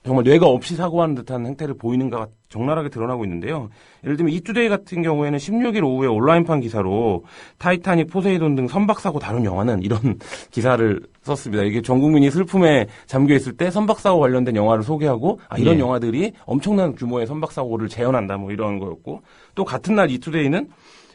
정말 뇌가 없이 사고하는 듯한 행태를 보이는가가 적나라하게 드러나고 있는데요. 예를 들면 이투데이 같은 경우에는 16일 오후에 온라인판 기사로 타이타닉, 포세이돈 등 선박사고 다룬 영화는, 이런 기사를 썼습니다. 이게 전 국민이 슬픔에 잠겨있을 때 선박사고 관련된 영화를 소개하고, 이런 예. 영화들이 엄청난 규모의 선박사고를 재현한다, 뭐 이런 거였고, 또 같은 날 이투데이는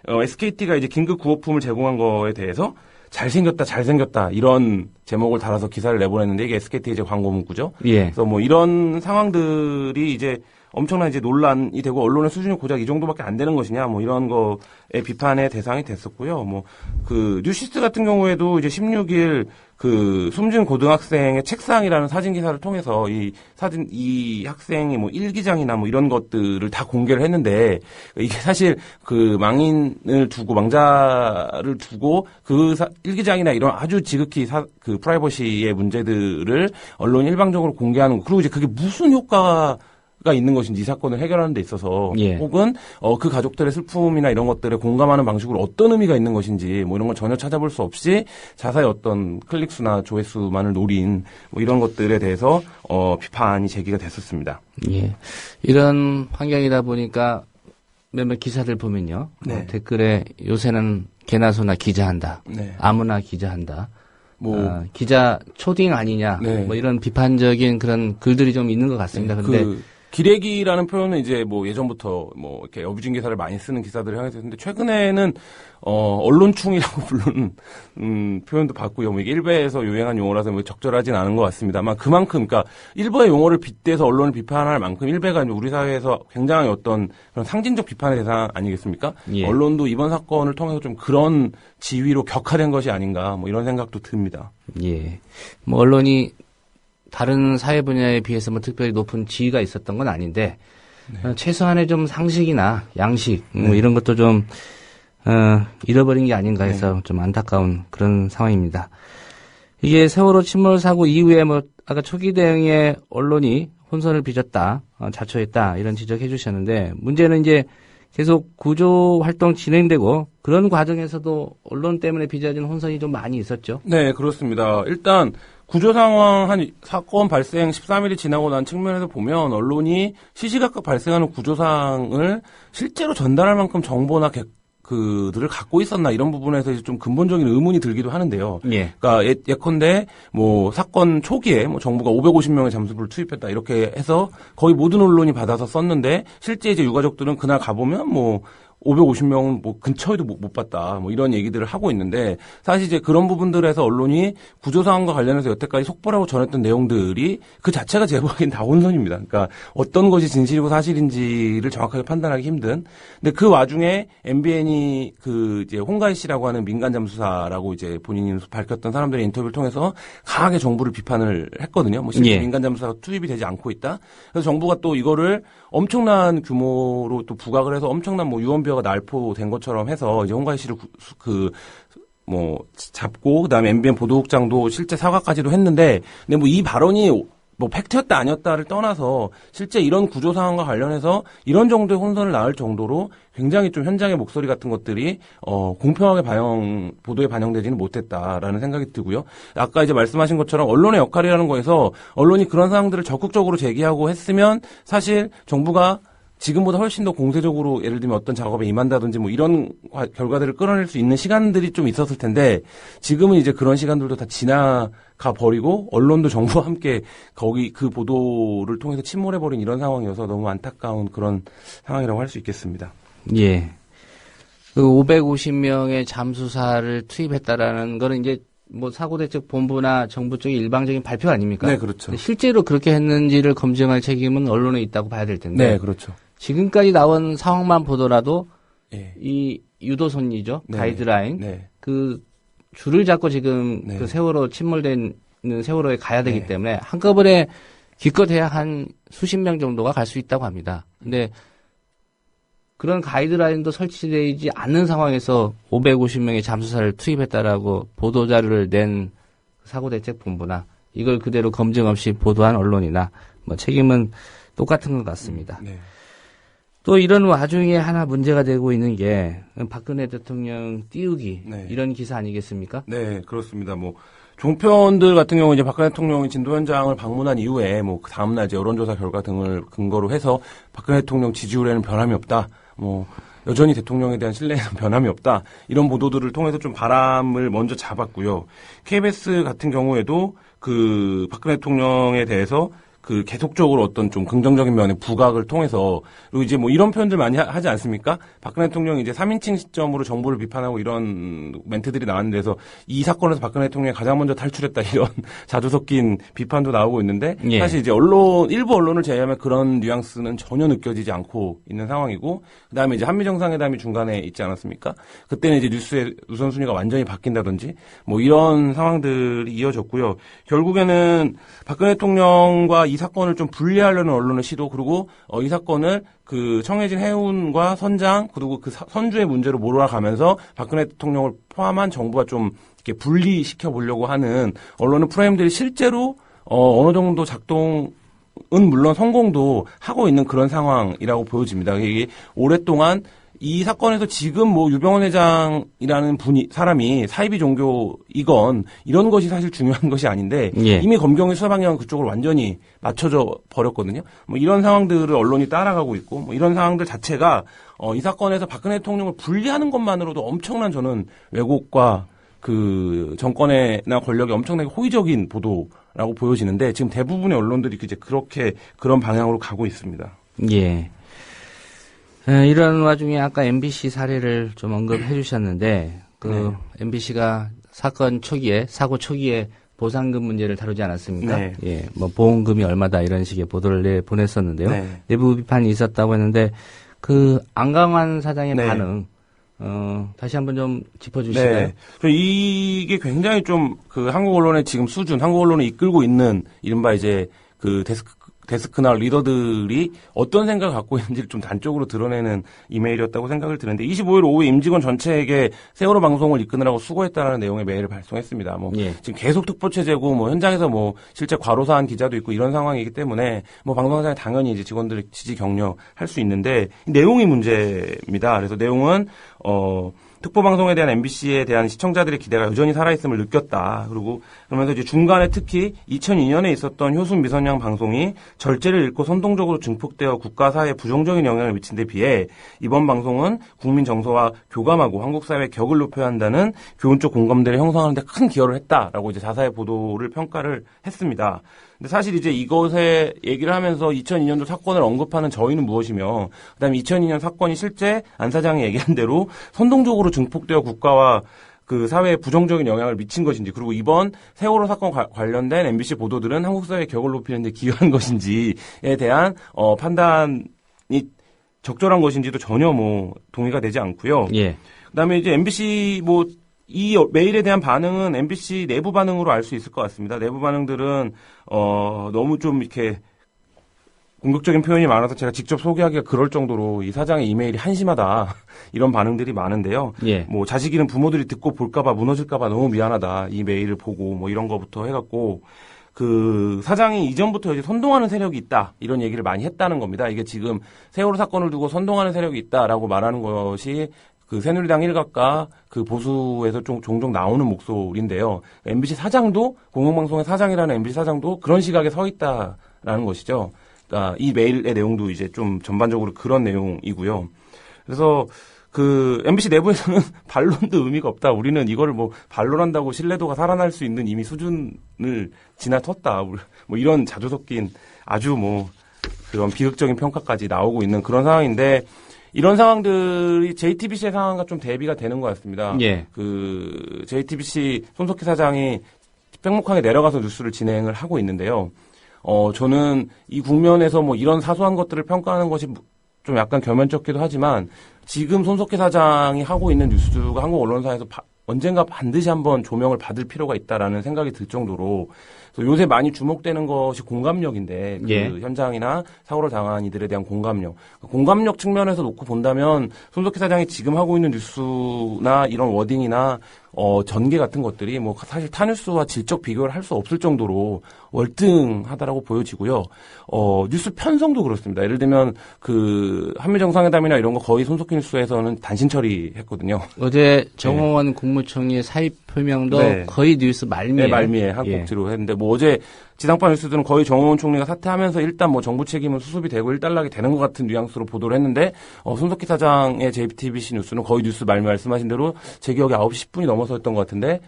SKT가 이제 긴급 구호품을 제공한 거에 대해서 잘생겼다, 이런 제목을 달아서 기사를 내보냈는데, 이게 SKT 이제 광고 문구죠. 예. 그래서 뭐 이런 상황들이 이제 엄청난 이제 논란이 되고, 언론의 수준이 고작 이 정도밖에 안 되는 것이냐, 뭐 이런 거에 비판의 대상이 됐었고요. 뭐 그 뉴시스 같은 경우에도 이제 16일 그 숨진 고등학생의 책상이라는 사진 기사를 통해서 이 학생이 뭐 일기장이나 뭐 이런 것들을 다 공개를 했는데, 이게 사실 그 망자를 두고 그 일기장이나 이런 아주 지극히 그 프라이버시의 문제들을 언론이 일방적으로 공개하는 거, 그리고 이제 그게 무슨 효과가 있는 것인지, 이 사건을 해결하는 데 있어서, 예. 혹은 그 가족들의 슬픔이나 이런 것들에 공감하는 방식으로 어떤 의미가 있는 것인지, 뭐 이런 걸 전혀 찾아볼 수 없이 자사의 어떤 클릭수나 조회수만을 노린 뭐 이런 것들에 대해서 비판이 제기가 됐었습니다. 예. 이런 환경이다 보니까 몇몇 기사들 보면요. 네. 댓글에 요새는 개나 소나 기자한다. 네. 아무나 기자한다. 기자 초딩 아니냐. 네. 뭐 이런 비판적인 그런 글들이 좀 있는 것 같습니다. 근데 기레기라는 표현은 이제 뭐 예전부터 뭐 이렇게 어뷰징 기사를 많이 쓰는 기사들을 향해서 했는데, 최근에는 언론충이라고 부르는 표현도 봤고요. 뭐 이게 일베에서 유행한 용어라서 뭐 적절하진 않은 것 같습니다만, 그만큼 그러니까 일베의 용어를 빗대서 언론을 비판할 만큼 일베가 우리 사회에서 굉장히 어떤 그런 상징적 비판의 대상 아니겠습니까? 예. 언론도 이번 사건을 통해서 좀 그런 지위로 격화된 것이 아닌가, 뭐 이런 생각도 듭니다. 예. 뭐 언론이 다른 사회 분야에 비해서 뭐 특별히 높은 지위가 있었던 건 아닌데, 최소한의 좀 상식이나 양식 뭐 이런 것도 좀 잃어버린 게 아닌가 해서 좀 안타까운 그런 상황입니다. 이게 세월호 침몰 사고 이후에 뭐 아까 초기 대응에 언론이 혼선을 빚었다, 자초했다 이런 지적해 주셨는데 문제는 이제 계속 구조 활동 진행되고 그런 과정에서도 언론 때문에 빚어진 혼선이 좀 많이 있었죠. 네, 그렇습니다. 일단 구조 상황 한 사건 발생 13일이 지나고 난 측면에서 보면 언론이 시시각각 발생하는 구조상을 실제로 전달할 만큼 정보나 그들을 갖고 있었나 이런 부분에서 좀 근본적인 의문이 들기도 하는데요. 예. 그러니까 예컨대 뭐 사건 초기에 뭐 정부가 550명의 잠수부를 투입했다 이렇게 해서 거의 모든 언론이 받아서 썼는데 실제 이제 유가족들은 그날 가보면 뭐 550명은 뭐 근처에도 못 봤다. 뭐 이런 얘기들을 하고 있는데 사실 이제 그런 부분들에서 언론이 구조사항과 관련해서 여태까지 속보라고 전했던 내용들이 그 자체가 제 보기엔 다 혼선입니다. 그러니까 어떤 것이 진실이고 사실인지를 정확하게 판단하기 힘든. 근데 그 와중에 MBN이 그 이제 홍가희 씨라고 하는 민간 잠수사라고 이제 본인이 밝혔던 사람들의 인터뷰를 통해서 강하게 정부를 비판을 했거든요. 뭐 실제 민간 잠수사가 투입이 되지 않고 있다. 그래서 정부가 또 이거를 엄청난 규모로 또 부각을 해서 엄청난 뭐 유언비어가 날포된 것처럼 해서 이제 홍가희 씨를 잡고 그다음에 MBN 보도국장도 실제 사과까지도 했는데 근데 뭐 이 발언이 뭐 팩트였다 아니었다를 떠나서 실제 이런 구조 상황과 관련해서 이런 정도의 혼선을 낳을 정도로 굉장히 좀 현장의 목소리 같은 것들이 공평하게 보도에 반영되지는 못했다라는 생각이 들고요. 아까 이제 말씀하신 것처럼 언론의 역할이라는 거에서 언론이 그런 사항들을 적극적으로 제기하고 했으면 사실 정부가 지금보다 훨씬 더 공세적으로 예를 들면 어떤 작업에 임한다든지 뭐 이런 결과들을 끌어낼 수 있는 시간들이 좀 있었을 텐데 지금은 이제 그런 시간들도 다 지나가 버리고 언론도 정부와 함께 거기 그 보도를 통해서 침몰해버린 이런 상황이어서 너무 안타까운 그런 상황이라고 할 수 있겠습니다. 예. 그 550명의 잠수사를 투입했다라는 거는 이제 뭐 사고대책본부나 정부 쪽의 일방적인 발표 아닙니까? 네, 그렇죠. 실제로 그렇게 했는지를 검증할 책임은 언론에 있다고 봐야 될 텐데. 네, 그렇죠. 지금까지 나온 상황만 보더라도 네. 이 유도선이죠. 네. 가이드라인. 네. 그 줄을 잡고 지금 네. 그 세월호 침몰된 세월호에 가야 되기 때문에 한꺼번에 기껏해야 한 수십 명 정도가 갈 수 있다고 합니다. 근데 그런 가이드라인도 설치되지 않는 상황에서 550명의 잠수사를 투입했다라고 보도자료를 낸 사고대책본부나 이걸 그대로 검증 없이 보도한 언론이나 뭐 책임은 똑같은 것 같습니다. 네. 또 이런 와중에 하나 문제가 되고 있는 게 박근혜 대통령 띄우기 이런 기사 아니겠습니까? 네, 그렇습니다. 뭐 종편들 같은 경우 이제 박근혜 대통령이 진도 현장을 방문한 이후에 뭐 그 다음날 이제 여론조사 결과 등을 근거로 해서 박근혜 대통령 지지율에는 변함이 없다. 뭐 여전히 대통령에 대한 신뢰에는 변함이 없다. 이런 보도들을 통해서 좀 바람을 먼저 잡았고요. KBS 같은 경우에도 그 박근혜 대통령에 대해서 그 계속적으로 어떤 좀 긍정적인 면의 부각을 통해서 그리고 이제 뭐 이런 표현들 많이 하지 않습니까? 박근혜 대통령이 이제 3인칭 시점으로 정부를 비판하고 이런 멘트들이 나왔는 데서 이 사건에서 박근혜 대통령이 가장 먼저 탈출했다 이런 자주 섞인 비판도 나오고 있는데 사실 이제 일부 언론을 제외하면 그런 뉘앙스는 전혀 느껴지지 않고 있는 상황이고 그다음에 이제 한미 정상회담이 중간에 있지 않았습니까? 그때는 이제 뉴스의 우선순위가 완전히 바뀐다든지 뭐 이런 상황들이 이어졌고요. 결국에는 박근혜 대통령과 이 사건을 좀 분리하려는 언론의 시도 그리고 이 사건을 그 청해진 해운과 선장 그리고 그 선주의 문제로 몰아가면서 박근혜 대통령을 포함한 정부가 좀 이렇게 분리시켜 보려고 하는 언론의 프레임들이 실제로 어느 정도 작동은 물론 성공도 하고 있는 그런 상황이라고 보여집니다. 이게 오랫동안 이 사건에서 지금 뭐 유병헌 회장이라는 사람이 사이비 종교이건 이런 것이 사실 중요한 것이 아닌데 이미 검경의 수사 방향은 그쪽으로 완전히 맞춰져 버렸거든요. 뭐 이런 상황들을 언론이 따라가고 있고 뭐 이런 상황들 자체가 이 사건에서 박근혜 대통령을 분리하는 것만으로도 엄청난 저는 왜곡과 그 정권이나 권력에 엄청나게 호의적인 보도라고 보여지는데 지금 대부분의 언론들이 이제 그렇게 그런 방향으로 가고 있습니다. 예. 이런 와중에 아까 MBC 사례를 좀 언급해 주셨는데, MBC가 사고 초기에 보상금 문제를 다루지 않았습니까? 네. 예, 뭐 보험금이 얼마다 이런 식의 보도를 보냈었는데요. 내부 비판이 있었다고 했는데, 그 안강환 사장의 반응, 다시 한번 좀 짚어주실까요? 네. 이게 굉장히 좀 그 한국 언론의 지금 수준, 한국 언론을 이끌고 있는 이른바 이제 그 데스크나 리더들이 어떤 생각을 갖고 있는지를 좀 단적으로 드러내는 이메일이었다고 생각을 드는데 25일 오후에 임직원 전체에게 세월호 방송을 이끄느라고 수고했다라는 내용의 메일을 발송했습니다. 뭐 지금 계속 특보 체제고 뭐 현장에서 뭐 실제 과로사한 기자도 있고 이런 상황이기 때문에 뭐 방송사에 당연히 이제 직원들의 지지 격려 할 수 있는데 내용이 문제입니다. 그래서 내용은 특보방송에 대한 MBC에 대한 시청자들의 기대가 여전히 살아있음을 느꼈다. 그리고 그러면서 이제 중간에 특히 2002년에 있었던 효순 미선양 방송이 절제를 잃고 선동적으로 증폭되어 국가 사회에 부정적인 영향을 미친 데 비해 이번 방송은 국민 정서와 교감하고 한국 사회의 격을 높여야 한다는 교훈적 공감대를 형성하는 데 큰 기여를 했다라고 이제 자사의 보도를 평가를 했습니다. 근데 사실 이제 이것에 얘기를 하면서 2002년도 사건을 언급하는 저희는 무엇이며 그다음에 2002년 사건이 실제 안 사장이 얘기한 대로 선동적으로 증폭되어 국가와 그 사회에 부정적인 영향을 미친 것인지 그리고 이번 세월호 사건 관련된 MBC 보도들은 한국 사회의 격을 높이는 데 기여한 것인지에 대한 판단이 적절한 것인지도 전혀 뭐 동의가 되지 않고요. 예. 그다음에 이제 MBC 이 메일에 대한 반응은 MBC 내부 반응으로 알 수 있을 것 같습니다. 내부 반응들은 너무 좀 이렇게 공격적인 표현이 많아서 제가 직접 소개하기가 그럴 정도로 이 사장의 이메일이 한심하다 이런 반응들이 많은데요. 예. 뭐 자식 이름 부모들이 듣고 볼까봐 무너질까봐 너무 미안하다 이 메일을 보고 뭐 이런 거부터 해갖고 그 사장이 이전부터 이제 선동하는 세력이 있다 이런 얘기를 많이 했다는 겁니다. 이게 지금 세월호 사건을 두고 선동하는 세력이 있다라고 말하는 것이 그 새누리당 일각과 그 보수에서 종종 나오는 목소리인데요. MBC 사장도 공영방송의 사장이라는 MBC 사장도 그런 시각에 서 있다라는 것이죠. 그러니까 이 메일의 내용도 이제 좀 전반적으로 그런 내용이고요. 그래서 그 MBC 내부에서는 반론도 의미가 없다. 우리는 이거를 뭐 반론한다고 신뢰도가 살아날 수 있는 이미 수준을 지나쳤다. 뭐 이런 자주 섞인 아주 뭐 그런 비극적인 평가까지 나오고 있는 그런 상황인데. 이런 상황들이 JTBC의 상황과 좀 대비가 되는 것 같습니다. 예. 그 JTBC 손석희 사장이 팽목항에 내려가서 뉴스를 진행을 하고 있는데요. 저는 이 국면에서 뭐 이런 사소한 것들을 평가하는 것이 좀 약간 겸연쩍기도 하지만 지금 손석희 사장이 하고 있는 뉴스가 한국 언론사에서 언젠가 반드시 한번 조명을 받을 필요가 있다라는 생각이 들 정도로 요새 많이 주목되는 것이 공감력인데 그 예. 현장이나 사고를 당한 이들에 대한 공감력 측면에서 놓고 본다면 손석희 사장이 지금 하고 있는 뉴스나 이런 워딩이나 전개 같은 것들이 뭐 사실 타뉴스와 질적 비교를 할 수 없을 정도로 월등하다라고 보여지고요. 뉴스 편성도 그렇습니다. 예를 들면 그 한미 정상회담이나 이런 거 거의 손석희 뉴스에서는 단신 처리했거든요. 어제 정홍원 국무총리의 사의 표명도 네. 거의 뉴스 말미에 말미에 한 꼭지로 했는데 뭐 어제 지상파 뉴스들은 거의 정홍원 총리가 사퇴하면서 일단 뭐 정부 책임은 수습이 되고 일단락이 되는 것 같은 뉘앙스로 보도를 했는데 손석희 사장의 JTBC 뉴스는 거의 뉴스 말미 말씀하신 대로 제 기억에 9시 10분이 넘어서였던 것 같은데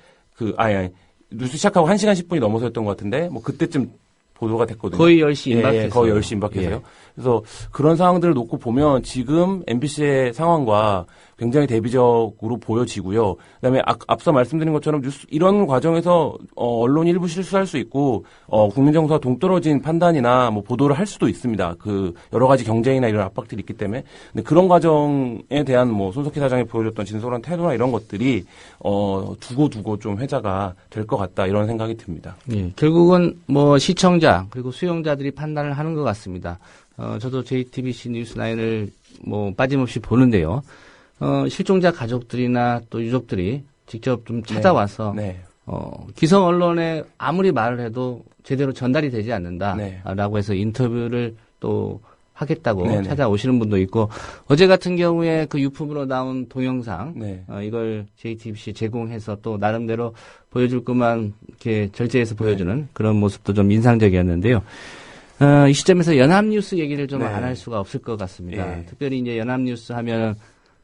뉴스 시작하고 1시간 10분이 넘어서였던 것 같은데 뭐 그때쯤 보도가 됐거든요. 거의 10시 임박했어요. 거의 10시 임박해서요. 그래서 그런 상황들을 놓고 보면 지금 MBC의 상황과 굉장히 대비적으로 보여지고요. 그다음에 앞서 말씀드린 것처럼 이런 과정에서 언론이 일부 실수할 수 있고 국민 정서와 동떨어진 판단이나 뭐 보도를 할 수도 있습니다. 그 여러 가지 경쟁이나 이런 압박들이 있기 때문에. 근데 그런 과정에 대한 뭐 손석희 사장이 보여줬던 진솔한 태도나 이런 것들이 두고 좀 회자가 될 것 같다 이런 생각이 듭니다. 예, 결국은 뭐 시청자 그리고 수용자들이 판단을 하는 것 같습니다. 저도 JTBC 뉴스9을 뭐 빠짐없이 보는데요. 실종자 가족들이나 또 유족들이 직접 좀 찾아와서 기성 언론에 아무리 말을 해도 제대로 전달이 되지 않는다라고 해서 인터뷰를 또 하겠다고 찾아오시는 분도 있고 어제 같은 경우에 그 유품으로 나온 동영상 이걸 JTBC 제공해서 또 나름대로 보여줄 것만 이렇게 절제해서 보여주는 그런 모습도 좀 인상적이었는데요. 이 시점에서 연합뉴스 얘기를 좀 안 할 수가 없을 것 같습니다. 특별히 이제 연합뉴스 하면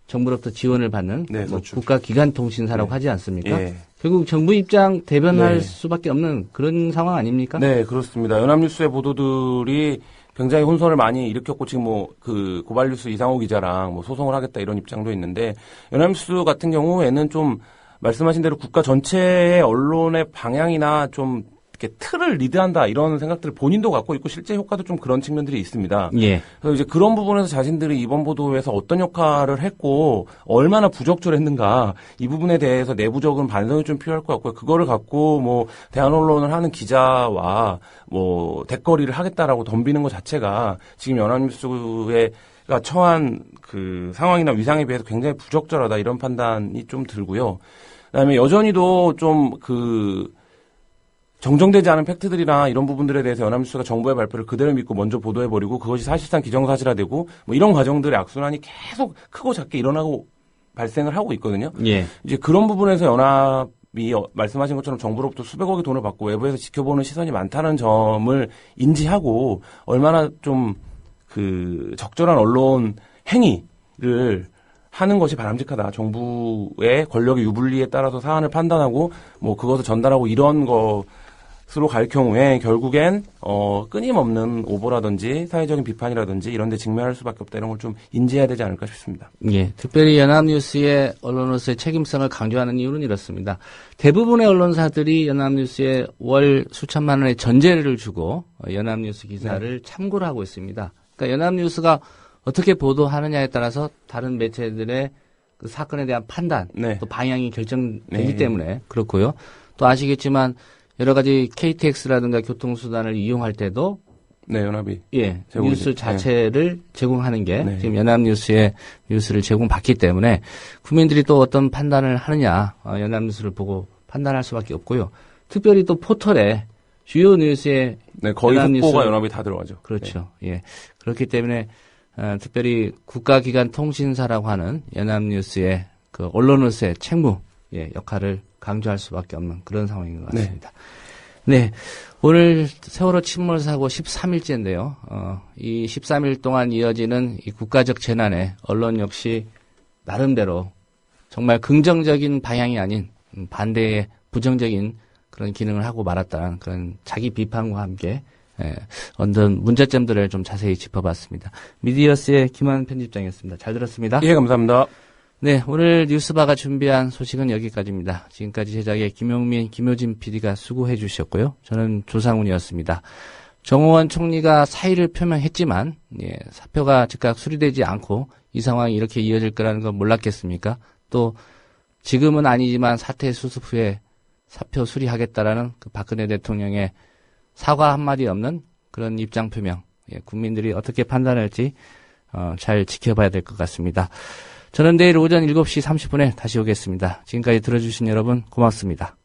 정부로부터 지원을 받는 뭐 국가기관통신사라고 하지 않습니까? 결국 정부 입장 대변할 수밖에 없는 그런 상황 아닙니까? 네, 그렇습니다. 연합뉴스의 보도들이 굉장히 혼선을 많이 일으켰고 지금 뭐 그 고발뉴스 이상호 기자랑 뭐 소송을 하겠다 이런 입장도 있는데 연합뉴스 같은 경우에는 좀 말씀하신 대로 국가 전체의 언론의 방향이나 좀 이렇게 틀을 리드한다 이런 생각들을 본인도 갖고 있고 실제 효과도 좀 그런 측면들이 있습니다. 예. 그래서 이제 그런 부분에서 자신들이 이번 보도에서 어떤 역할을 했고 얼마나 부적절했는가 이 부분에 대해서 내부적인 반성이 좀 필요할 것 같고요. 그거를 갖고 뭐 대한 언론을 하는 기자와 뭐 대거리를 하겠다라고 덤비는 것 자체가 지금 연합뉴스가 처한 그 상황이나 위상에 비해서 굉장히 부적절하다 이런 판단이 좀 들고요. 그다음에 여전히도 좀 정정되지 않은 팩트들이나 이런 부분들에 대해서 연합뉴스가 정부의 발표를 그대로 믿고 먼저 보도해버리고 그것이 사실상 기정사실화되고 뭐 이런 과정들의 악순환이 계속 크고 작게 발생을 하고 있거든요. 예. 이제 그런 부분에서 연합이 말씀하신 것처럼 정부로부터 수백억의 돈을 받고 외부에서 지켜보는 시선이 많다는 점을 인지하고 얼마나 좀 적절한 언론 행위를 하는 것이 바람직하다. 정부의 권력의 유불리에 따라서 사안을 판단하고 뭐 그것을 전달하고 이런 것으로 갈 경우에 결국엔 끊임없는 오보라든지 사회적인 비판이라든지 이런 데 직면할 수밖에 없다. 이런 걸 좀 인지해야 되지 않을까 싶습니다. 예, 특별히 연합뉴스의 언론으로서의 책임성을 강조하는 이유는 이렇습니다. 대부분의 언론사들이 연합뉴스에 월 수천만 원의 전제를 주고 연합뉴스 기사를 참고를 하고 있습니다. 그러니까 연합뉴스가 어떻게 보도하느냐에 따라서 다른 매체들의 그 사건에 대한 판단, 또 방향이 결정되기 때문에 그렇고요. 또 아시겠지만 여러 가지 KTX라든가 교통수단을 이용할 때도 연합이 뉴스 자체를 제공하는 게 지금 연합뉴스의 뉴스를 제공받기 때문에 국민들이 또 어떤 판단을 하느냐 연합뉴스를 보고 판단할 수밖에 없고요. 특별히 또 포털에 주요 뉴스에 거의 속보가 연합이 다 들어가죠. 그렇죠. 예, 그렇기 때문에 특별히 국가기관 통신사라고 하는 연합뉴스의 그 언론으로서의 책무 역할을 강조할 수밖에 없는 그런 상황인 것 같습니다. 네, 오늘 세월호 침몰 사고 13일째인데요. 이 13일 동안 이어지는 이 국가적 재난에 언론 역시 나름대로 정말 긍정적인 방향이 아닌 반대의 부정적인 그런 기능을 하고 말았다는 그런 자기 비판과 함께 어떤 문제점들을 좀 자세히 짚어봤습니다. 미디어스의 김한 편집장이었습니다. 잘 들었습니다. 예, 감사합니다. 네, 오늘 뉴스바가 준비한 소식은 여기까지입니다. 지금까지 제작의 김용민, 김효진 PD가 수고해 주셨고요. 저는 조상훈이었습니다. 정호원 총리가 사의를 표명했지만 사표가 즉각 수리되지 않고 이 상황이 이렇게 이어질 거라는 건 몰랐겠습니까? 또 지금은 아니지만 사태 수습 후에 사표 수리하겠다라는 그 박근혜 대통령의 사과 한마디 없는 그런 입장 표명, 국민들이 어떻게 판단할지 잘 지켜봐야 될 것 같습니다. 저는 내일 오전 7시 30분에 다시 오겠습니다. 지금까지 들어주신 여러분 고맙습니다.